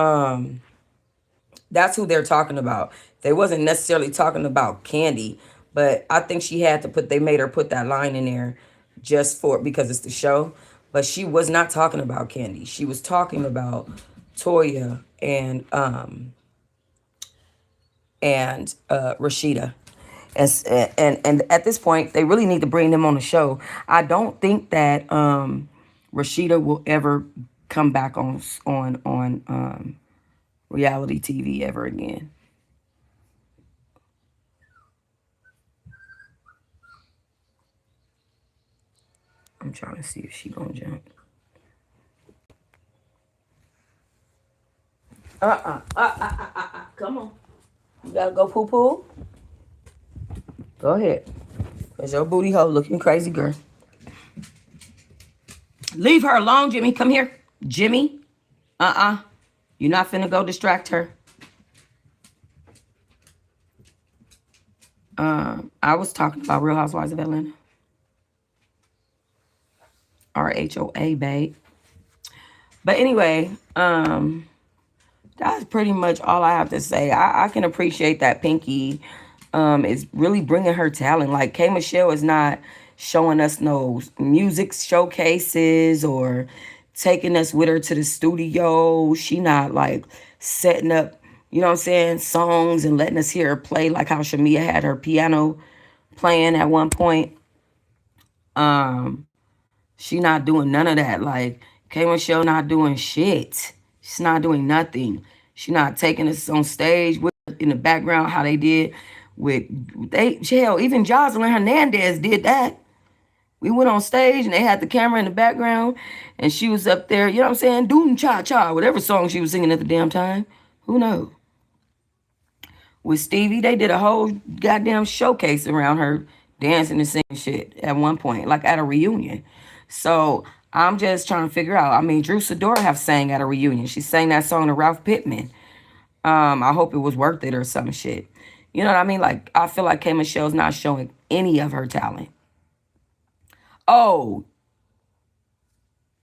That's who they're talking about. They wasn't necessarily talking about Candy, but I think she had to put. They made her put that line in there just for because it's the show. But she was not talking about Candy. She was talking about Toya and Rashida. And at this point, they really need to bring them on the show. I don't think that Rashida will ever come back on reality TV ever again. I'm trying to see if she gonna jump. Come on. You gotta go poo poo. Go ahead. Cause your booty hole looking crazy, girl. Leave her alone, Jimmy. Come here, Jimmy. You're not finna go distract her. I was talking about Real Housewives of Atlanta. RHOA, babe. But anyway, that's pretty much all I have to say. I can appreciate that Pinky is really bringing her talent. Like K Michelle is not showing us no music showcases or taking us with her to the studio. She not like setting up, you know what I'm saying, songs and letting us hear her play like how Shamia had her piano playing at one point. She not doing none of that. Like K Michelle not doing shit. She's not doing nothing. She not taking us on stage with in the background how they did with they hell, even Jocelyn Hernandez did that. We went on stage and they had the camera in the background and she was up there, you know what I'm saying, doing cha cha, whatever song she was singing at the damn time. Who knows? With Stevie, they did a whole goddamn showcase around her dancing and singing shit at one point, like at a reunion. So I'm just trying to figure out. I mean, Drew Sidora have sang at a reunion. She sang that song to Ralph Pittman. I hope it was worth it or some shit. You know what I mean? Like I feel like K Michelle's not showing any of her talent. Oh,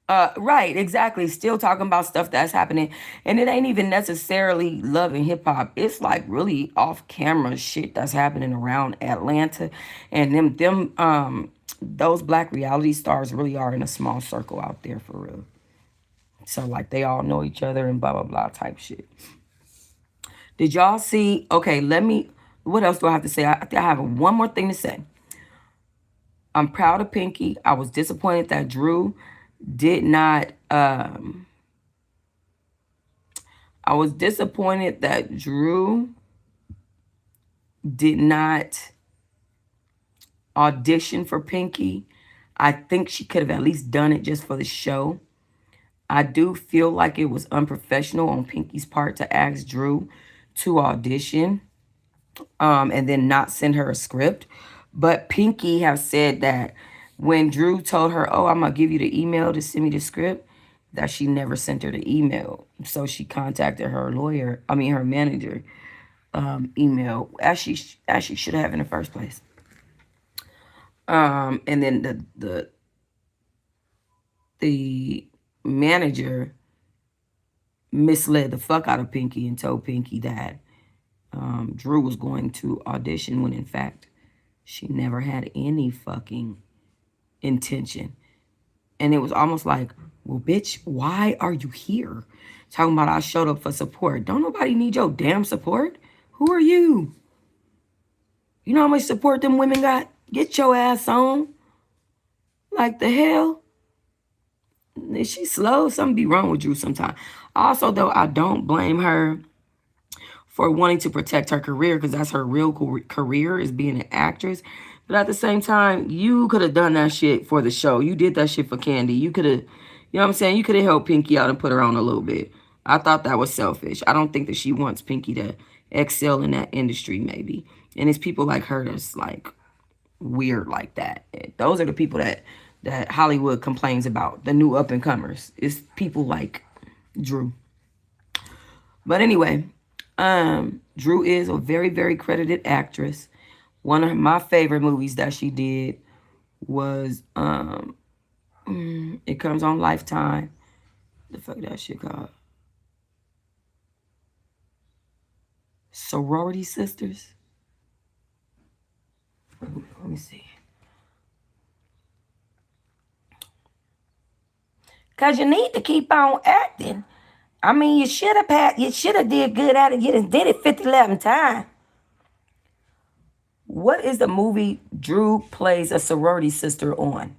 right, exactly. Still talking about stuff that's happening. And it ain't even necessarily love and hip hop. It's like really off camera shit that's happening around Atlanta. And those black reality stars really are in a small circle out there for real. So like they all know each other and blah blah blah type shit. Did y'all see? Okay, what else do I have to say? I think I have one more thing to say. I'm proud of Pinky. I was disappointed that Drew did not I was disappointed that Drew did not audition for Pinky. I think she could have at least done it just for the show. I do feel like it was unprofessional on Pinky's part to ask Drew to audition and then not send her a script. But Pinky has said that when Drew told her, "Oh, I'm gonna give you the email to send me the script," that she never sent her the email. So she contacted her lawyer, I mean her manager, email as she should have in the first place. And then the manager misled the fuck out of Pinky and told Pinky that Drew was going to audition when in fact she never had any fucking intention. And it was almost like, well, bitch, why are you here? Talking about I showed up for support. Don't nobody need your damn support. Who are you? You know how much support them women got? Get your ass on. Like the hell? Is she slow? Something be wrong with Drew sometimes. Also, though, I don't blame her for wanting to protect her career because that's her real career is being an actress. But at the same time, you could have done that shit for the show. You did that shit for Candy. You could have, you know what I'm saying? You could have helped Pinky out and put her on a little bit. I thought that was selfish. I don't think that she wants Pinky to excel in that industry, maybe. And it's people like her that's like weird like that. Those are the people that Hollywood complains about, the new up and comers. It's people like Drew. But anyway, Drew is a very, very credited actress. One of my favorite movies that she did was it comes on Lifetime. The fuck that shit called? Sorority sisters. Let me see. Cause you need to keep on acting. I mean, you should have did good at it. You done did it 50, 11 times. What is the movie Drew plays a sorority sister on?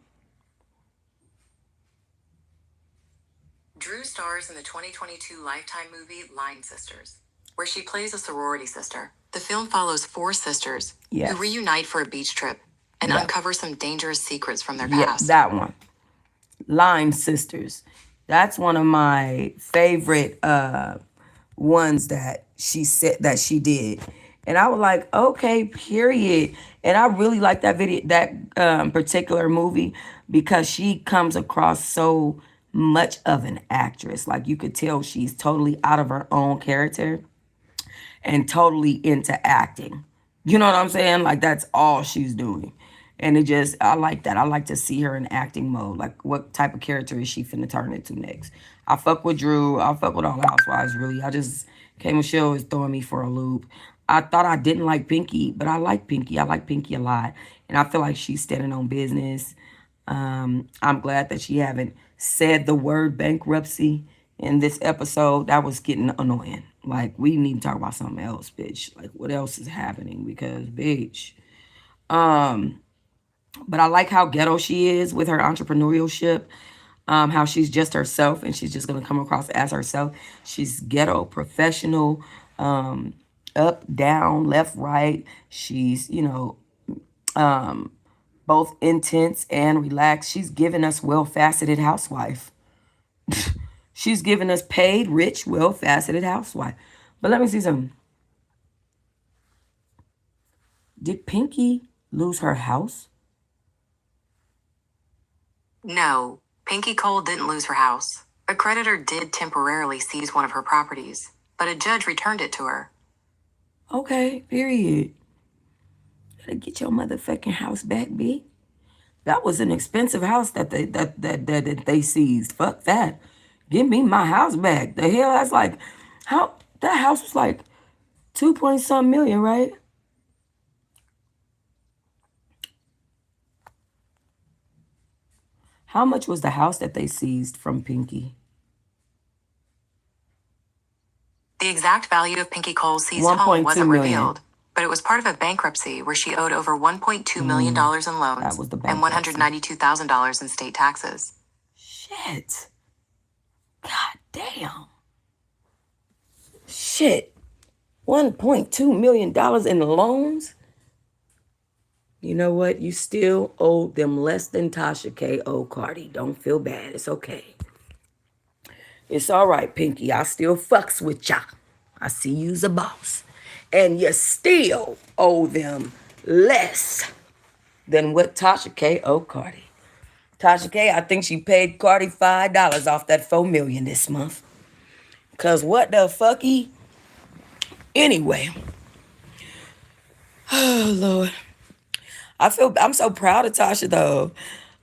Drew stars in the 2022 Lifetime movie Line Sisters, where she plays a sorority sister. The film follows four sisters Yes. who reunite for a beach trip and uncover some dangerous secrets from their Yeah, past. that one. Line Sisters. That's one of my favorite ones that she said that she did. And I was like, okay, period. And I really like that video, that particular movie, because she comes across so much of an actress. Like you could tell she's totally out of her own character and totally into acting. You know what I'm saying? Like that's all she's doing. And it just, I like that. I like to see her in acting mode. Like what type of character is she finna turn into next? I fuck with Drew. I fuck with all the housewives, really. I just, K. Michelle is throwing me for a loop. I thought I didn't like Pinky, but I like Pinky. I like Pinky a lot. And I feel like she's standing on business. I'm glad that she haven't said the word bankruptcy in this episode. That was getting annoying. Like, we need to talk about something else, bitch. Like, what else is happening? Because, bitch. But I like how ghetto she is with her entrepreneurship. How she's just herself and she's just gonna come across as herself. She's ghetto, professional, up, down, left, right. She's, both intense and relaxed. She's given us well-faceted housewife. She's given us paid, rich, well-faceted housewife. But let me see something. Did Pinky lose her house? No, Pinky Cole didn't lose her house. A creditor did temporarily seize one of her properties, but a judge returned it to her. Okay, period. Gotta get your motherfucking house back, B. That was an expensive house that they seized. Fuck that. Give me my house back. The hell, that's like, how that house was like 2 point some million, right? How much was the house that they seized from Pinky? The exact value of Pinky Cole's seized home wasn't revealed, but it was part of a bankruptcy where she owed over $1.2 million in loans and $192,000 in state taxes. Shit. God damn. Shit. $1.2 million in loans? You know what? You still owe them less than Tasha K. owed Cardi. Don't feel bad. It's okay. It's all right, Pinky. I still fucks with ya. I see you's a boss. And you still owe them less than what Tasha K. owed Cardi. Tasha K., I think she paid Cardi $5 off that $4 million this month. Cause what the fucky? Anyway. Oh Lord. I'm so proud of Tasha though.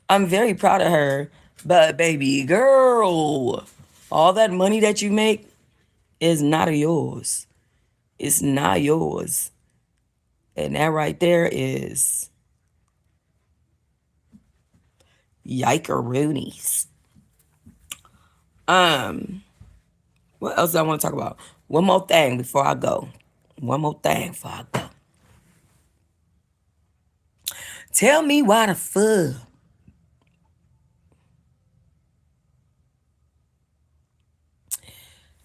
I'm very proud of her. But baby girl, all that money that you make is not yours. It's not yours. And that right there is yikeroonies. What else do I want to talk about? One more thing before I go. Tell me why the fuck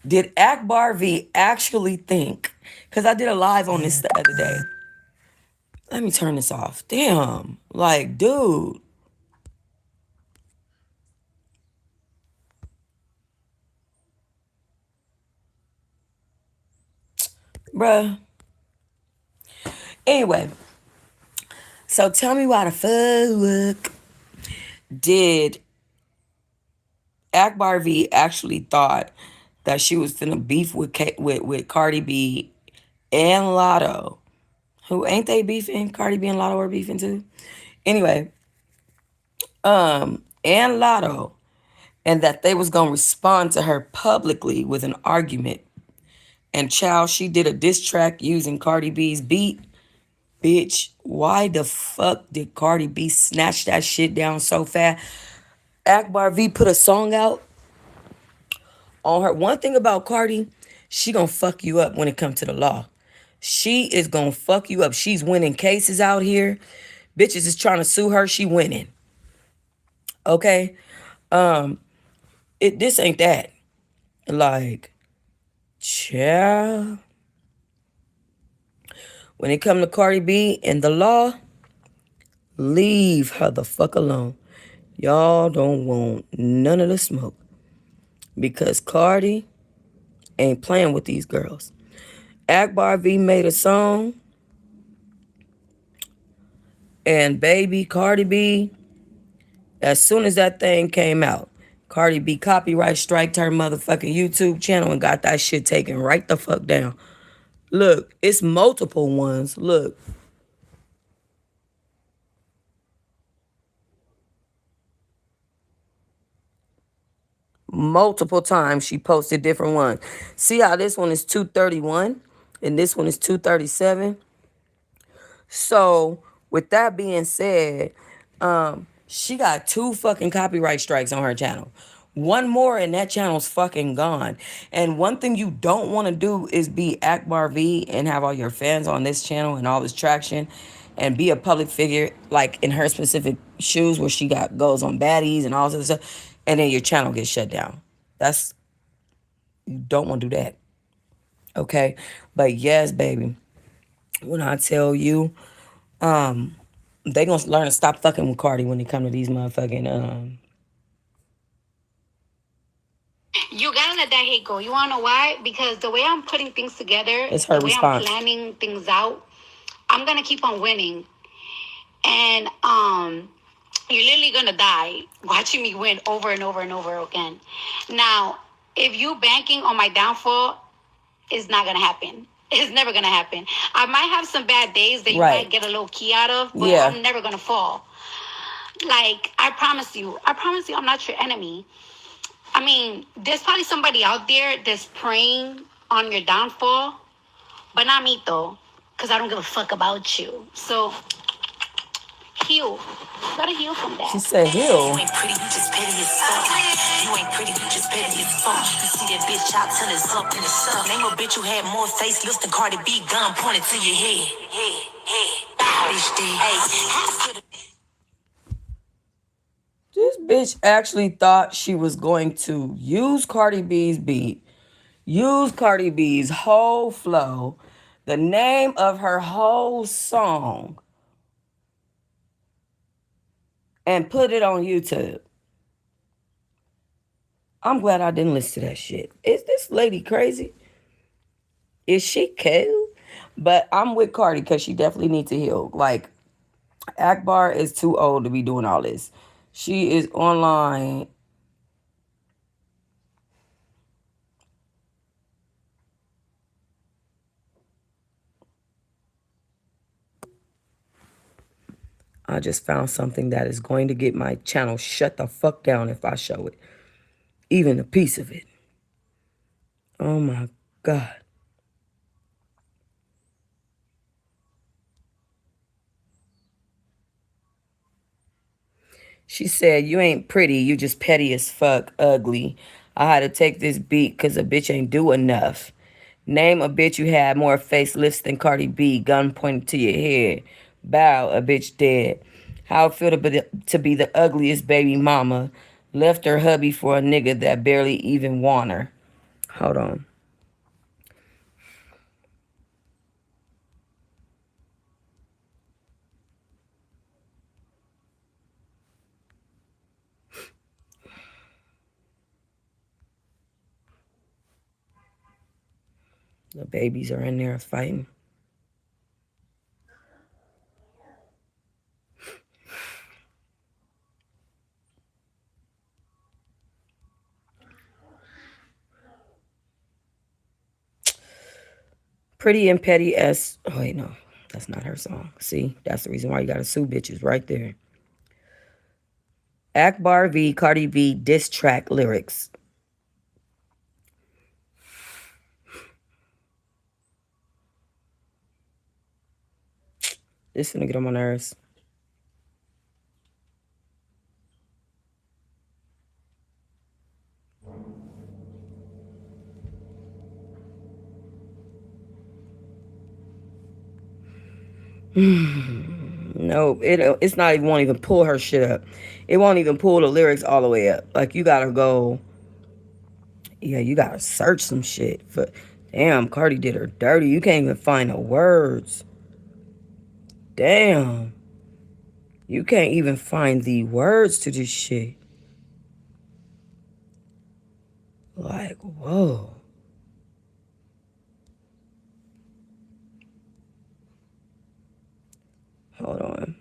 did Akbar V actually think? Because I did a live on this the other day. Let me turn this off. Damn. Like, dude. Bruh. Anyway. So tell me why the fuck did Akbar V actually thought that she was finna beef with Cardi B and Lotto. Who ain't they beefing? Cardi B and Lotto are beefing too. Anyway, and Lotto, and that they was gonna respond to her publicly with an argument And child, she did a diss track using Cardi B's beat. Bitch, why the fuck did Cardi B snatch that shit down so fast? Akbar V put a song out on her. One thing about Cardi, she gonna fuck you up when it comes to the law. She is gonna fuck you up. She's winning cases out here. Bitches is trying to sue her. She winning. Okay? Um, this ain't that. Like, child. When it come to Cardi B and the law, leave her the fuck alone. Y'all don't want none of the smoke. Because Cardi ain't playing with these girls. Akbar V made a song, and baby Cardi B, as soon as that thing came out, Cardi B copyright striked her motherfucking YouTube channel and got that shit taken right the fuck down. Look, it's multiple ones. Look, multiple times she posted different ones. See how this one is 231 and this one is 237? So, with that being said, she got two fucking copyright strikes on her channel. One more and that channel's fucking gone. And one thing you don't want to do is be Akbar V and have all your fans on this channel and all this traction and be a public figure like in her specific shoes where she got goes on baddies and all this stuff, and then your channel gets shut down. That's, you don't want to do that. Okay? But yes, baby, when I tell you, they gonna learn to stop fucking with Cardi when they come to these motherfucking. You gotta let that hate go. You wanna know why? Because the way I'm putting things together, It's her the way response. I'm planning things out, I'm gonna keep on winning. And you're literally gonna die watching me win over and over and over again. Now, if you banking on my downfall, it's not gonna happen. It's never gonna happen. I might have some bad days that you Right. might get a little key out of, but Yeah. I'm never gonna fall. Like, I promise you, I'm not your enemy. I mean, there's probably somebody out there that's preying on your downfall, but not me though, because I don't give a fuck about you. So heal. You gotta heal from that. She said heal. You ain't pretty, you just petty as fuck. You ain't pretty, you just petty as fuck. You see that bitch out till it's up and it's up. Name a bitch who had more facelifts than Cardi B, gun pointed to your head. Bitch, hey. This bitch actually thought she was going to use Cardi B's beat, use Cardi B's whole flow, the name of her whole song, and put it on YouTube. I'm glad I didn't listen to that shit. Is this lady crazy? Is she cool? But I'm with Cardi because she definitely needs to heal. Like, Akbar is too old to be doing all this. She is online. I just found something that is going to get my channel shut the fuck down if I show it. Even a piece of it. Oh my God. She said, you ain't pretty, you just petty as fuck, ugly. I had to take this beat because a bitch ain't do enough. Name a bitch you had more facelifts than Cardi B, gun pointed to your head. Bow, a bitch dead. How it feel to be the ugliest baby mama. Left her hubby for a nigga that barely even want her. Hold on. The babies are in there fighting. Pretty and petty as... Oh, wait, no. That's not her song. See? That's the reason why you gotta sue bitches right there. Akbar v. Cardi B diss track lyrics. This gonna get on my nerves. No, it's not even won't even pull her shit up. It won't even pull the lyrics all the way up. Like you gotta go. Yeah, you gotta search some shit for. Damn, Cardi did her dirty. You can't even find the words. Damn, you can't even find the words to this shit. Like, whoa. Hold on.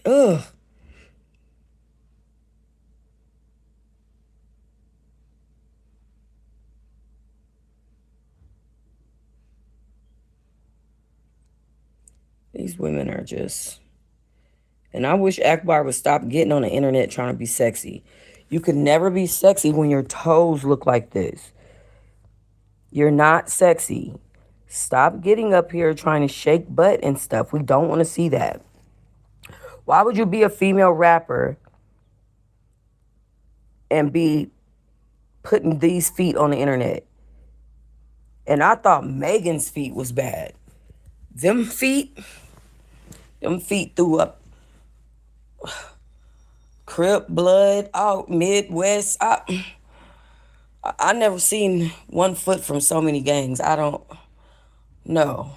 Ugh. These women are just. And I wish Akbar would stop getting on the internet trying to be sexy. You could never be sexy when your toes look like this. You're not sexy. Stop getting up here trying to shake butt and stuff. We don't want to see that. Why would you be a female rapper and be putting these feet on the internet? And I thought Megan's feet was bad. Them feet threw up Crip blood out Midwest. I never seen one foot from so many gangs. I don't know.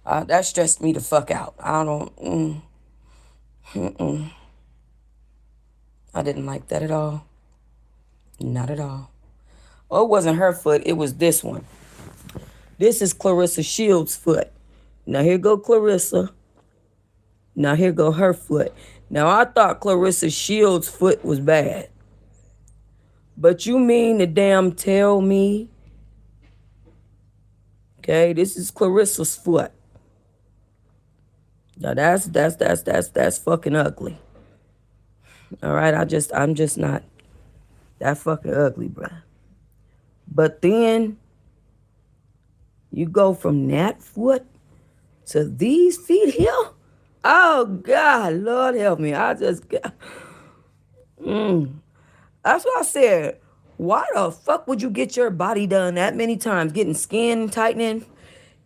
That stressed me the fuck out. I don't. I didn't like that at all. Not at all. Oh, it wasn't her foot. It was this one. This is Clarissa Shields' foot. Now here go Clarissa. Now here go her foot. Now I thought Clarissa Shields' foot was bad. But you mean to damn tell me? Okay, this is Clarissa's foot. Now that's fucking ugly. All right, I'm just not that fucking ugly, bruh. But then you go from that foot to these feet here. Oh God, Lord help me. I just got. That's what I said. Why the fuck would you get your body done that many times, getting skin tightening,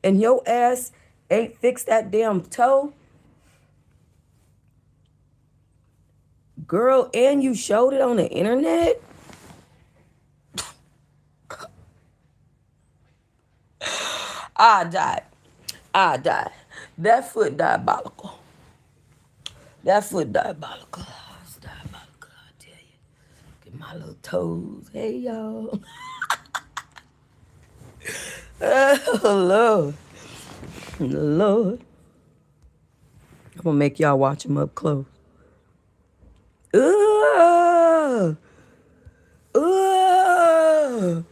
and your ass ain't fixed that damn toe? Girl, and you showed it on the internet? I died. I died. That foot diabolical. That foot diabolical. It's diabolical, I tell you. Look at my little toes. Hey, y'all. Oh, Lord. Lord. I'm going to make y'all watch them up close. Ugh. Ugh.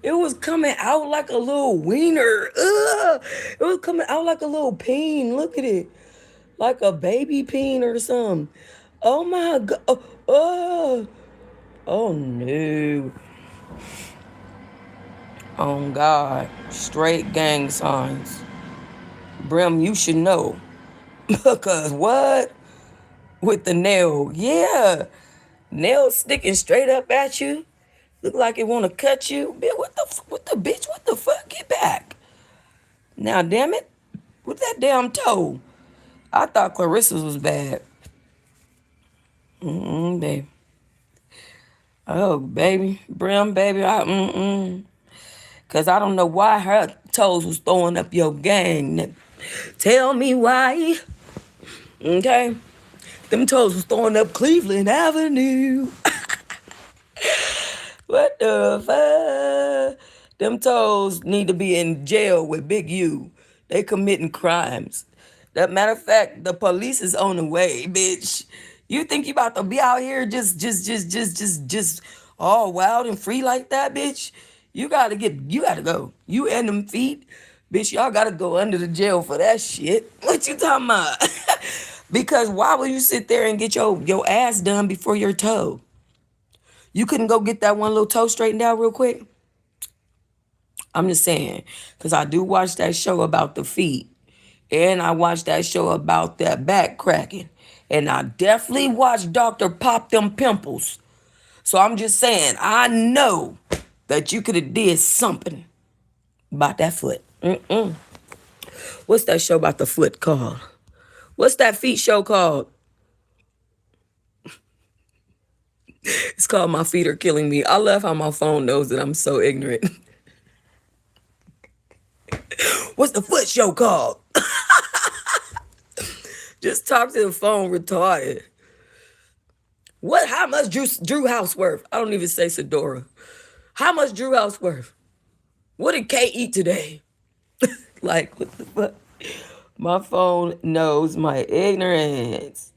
It was coming out like a little wiener. Ugh. It was coming out like a little peen. Look at it. Like a baby peen or something. Oh my God. Oh, oh no. Oh God. Straight gang signs. Brim, you should know. Because what? With the nail. Yeah. Nail sticking straight up at you. Look like it want to cut you. Bitch, what the bitch? What the fuck? Get back. Now, damn it. With that damn toe. I thought Clarissa's was bad. Baby. Oh, baby. Brim, baby. Because I don't know why her toes was throwing up your gang. Tell me why. Okay? Them toes was throwing up Cleveland Avenue. What the fuck? Them toes need to be in jail with Big U. They committing crimes. That matter of fact, the police is on the way, bitch. You think you about to be out here just all wild and free like that, bitch? You gotta go. You and them feet, bitch, y'all gotta go under the jail for that shit. What you talking about? Because why would you sit there and get your ass done before your toe? You couldn't go get that one little toe straightened out real quick? I'm just saying, because I do watch that show about the feet. And I watched that show about that back cracking. And I definitely watched Dr. Pop Them Pimples. So I'm just saying, I know that you could have did something about that foot. What's that show about the foot called? What's that feet show called? It's called My Feet Are Killing Me. I love how my phone knows that I'm so ignorant. What's the foot show called? Just talk to the phone, retarded. What? How much Drew House worth? I don't even say Sedora. How much Drew House worth? What did Kay eat today? Like, what the fuck? My phone knows my ignorance.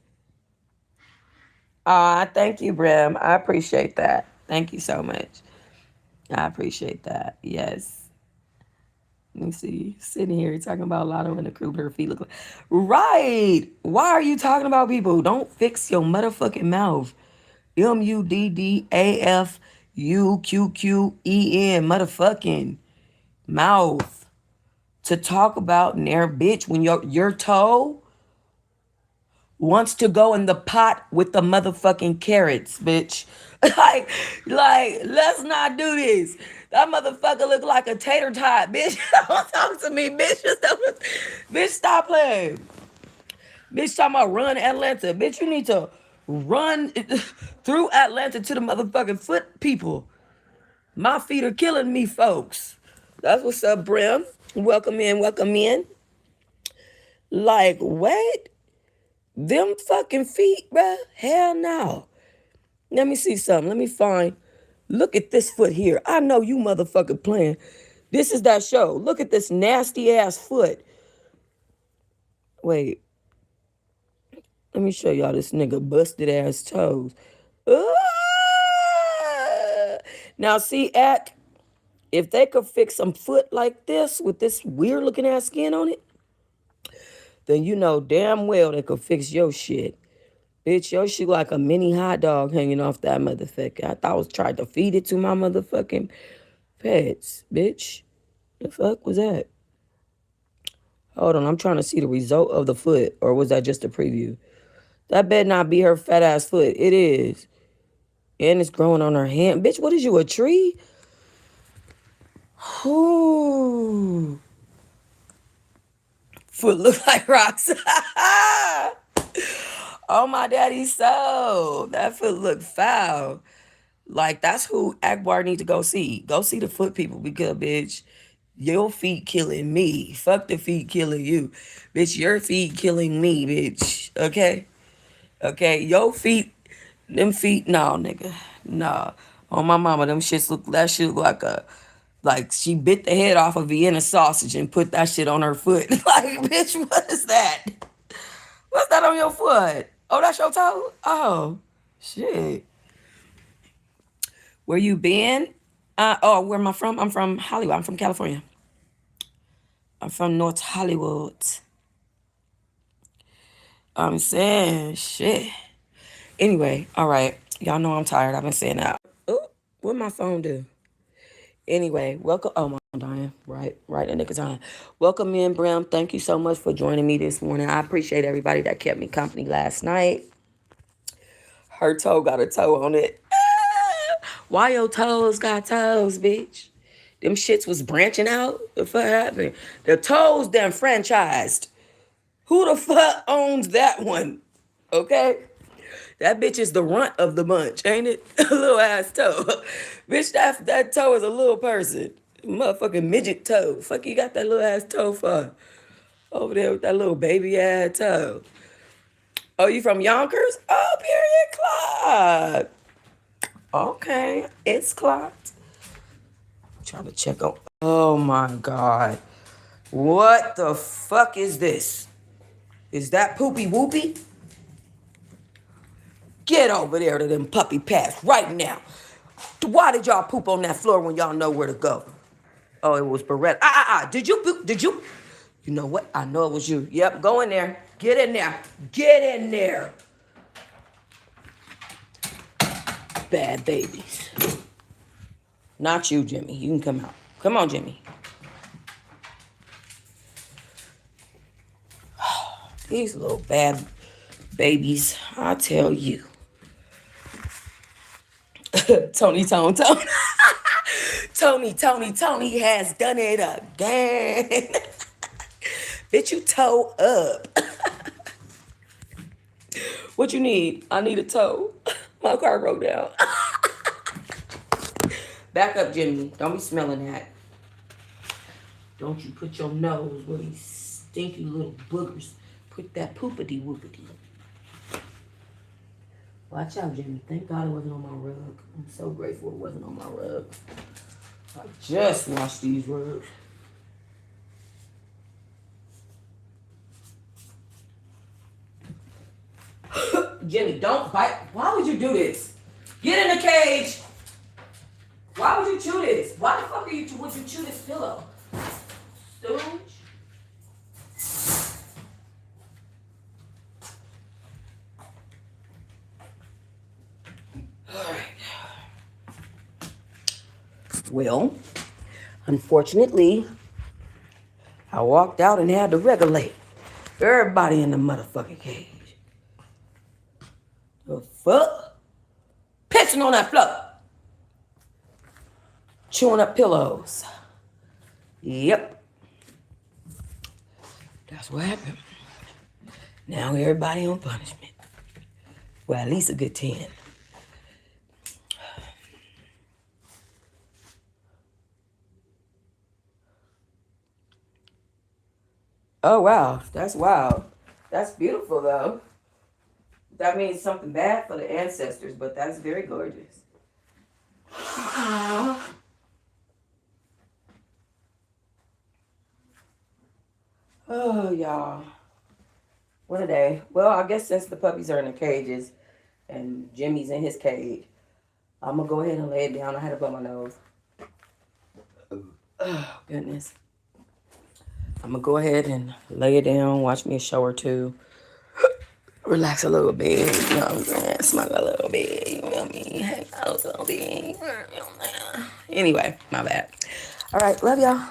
Thank you, Brim. I appreciate that. Thank you so much. I appreciate that. Yes. Let me see. Sitting here talking about Lotto and the crew, her feet look like. Right. Why are you talking about people? Don't fix your motherfucking mouth. MUDDAFUQQEN. Motherfucking mouth. To talk about their bitch when your toe wants to go in the pot with the motherfucking carrots, bitch. like, let's not do this. That motherfucker look like a tater tot, bitch. Don't talk to me, bitch. Bitch, stop playing. Bitch, talking about run Atlanta. Bitch, you need to run through Atlanta to the motherfucking foot people. My feet are killing me, folks. That's what's up, Brim. Welcome in, welcome in. Like, what? Them fucking feet, bruh? Hell no. Let me see something. Let me find. Look at this foot here. I know you motherfucking playing. This is that show. Look at this nasty ass foot. Wait. Let me show y'all this nigga busted ass toes. Ah! Now see, if they could fix some foot like this with this weird looking ass skin on it, then you know damn well they could fix your shit. Bitch, your shit like a mini hot dog hanging off that motherfucker. I thought I was trying to feed it to my motherfucking pets, bitch. The fuck was that? Hold on, I'm trying to see the result of the foot. Or was that just a preview? That better not be her fat ass foot. It is. And it's growing on her hand. Bitch, what is you, a tree? Ooh. Foot look like rocks. Oh, my daddy's soul. That foot look foul. Like, that's who Akbar need to go see. Go see the foot people because, bitch, your feet killing me. Fuck the feet killing you. Bitch, your feet killing me, bitch. Okay? Okay? Your feet, them feet, no, nigga. No. On my mama, them shits look, that shit look like she bit the head off of Vienna sausage and put that shit on her foot. Like, bitch, what is that? What's that on your foot? Oh, that's your toe? Oh, shit. Where you been? Where am I from? I'm from Hollywood. I'm from California. I'm from North Hollywood. I'm saying shit. Anyway, all right. Y'all know I'm tired. I've been saying that. Oh, what my phone do? Anyway, welcome. Oh, I'm dying. Right in the time. Welcome in, Brim. Thank you so much for joining me this morning. I appreciate everybody that kept me company last night. Her toe got a toe on it. Why your toes got toes, bitch? Them shits was branching out. The fuck happened? The toes done franchised. Who the fuck owns that one? Okay? That bitch is the runt of the bunch, ain't it? A little ass toe. Bitch, that toe is a little person. Motherfucking midget toe. Fuck you got that little ass toe for? Over there with that little baby ass toe. Oh, you from Yonkers? Oh, period clock. Okay, it's clocked. Trying to check on. Oh my God. What the fuck is this? Is that Poopy Whoopy? Get over there to them puppy pads right now. Why did y'all poop on that floor when y'all know where to go? Oh, it was Beretta. Did you poop? Did you? You know what? I know it was you. Yep, go in there. Get in there. Get in there. Bad babies. Not you, Jimmy. You can come out. Come on, Jimmy. These little bad babies, I tell you. Tony. Tony has done it again. Bitch, you toe up. What you need? I need a toe. My car broke down. Back up, Jimmy. Don't be smelling that. Don't you put your nose where these stinky little boogers. Put that poopity whoopity. Watch out, Jimmy. Thank God it wasn't on my rug. I'm so grateful it wasn't on my rug. I just washed these rugs. Jimmy, don't bite. Why would you do this? Get in the cage. Why would you chew this? Why the fuck would you chew this pillow? Stooge? Well, unfortunately, I walked out and had to regulate everybody in the motherfucking cage. The fuck? Pissing on that floor. Chewing up pillows. Yep. That's what happened. Now everybody on punishment. Well, at least a good 10. Oh, wow. That's wild. That's beautiful, though. That means something bad for the ancestors, but that's very gorgeous. Oh, y'all. What a day. Well, I guess since the puppies are in the cages and Jimmy's in his cage, I'm going to go ahead and lay it down. I had to blow my nose. Oh, goodness. I'm going to go ahead and lay it down, watch me a show or two. Relax a little bit, you know what I'm saying? Smoke a little bit, you know what I mean? Hang out a little bit. Anyway, my bad. All right, love y'all.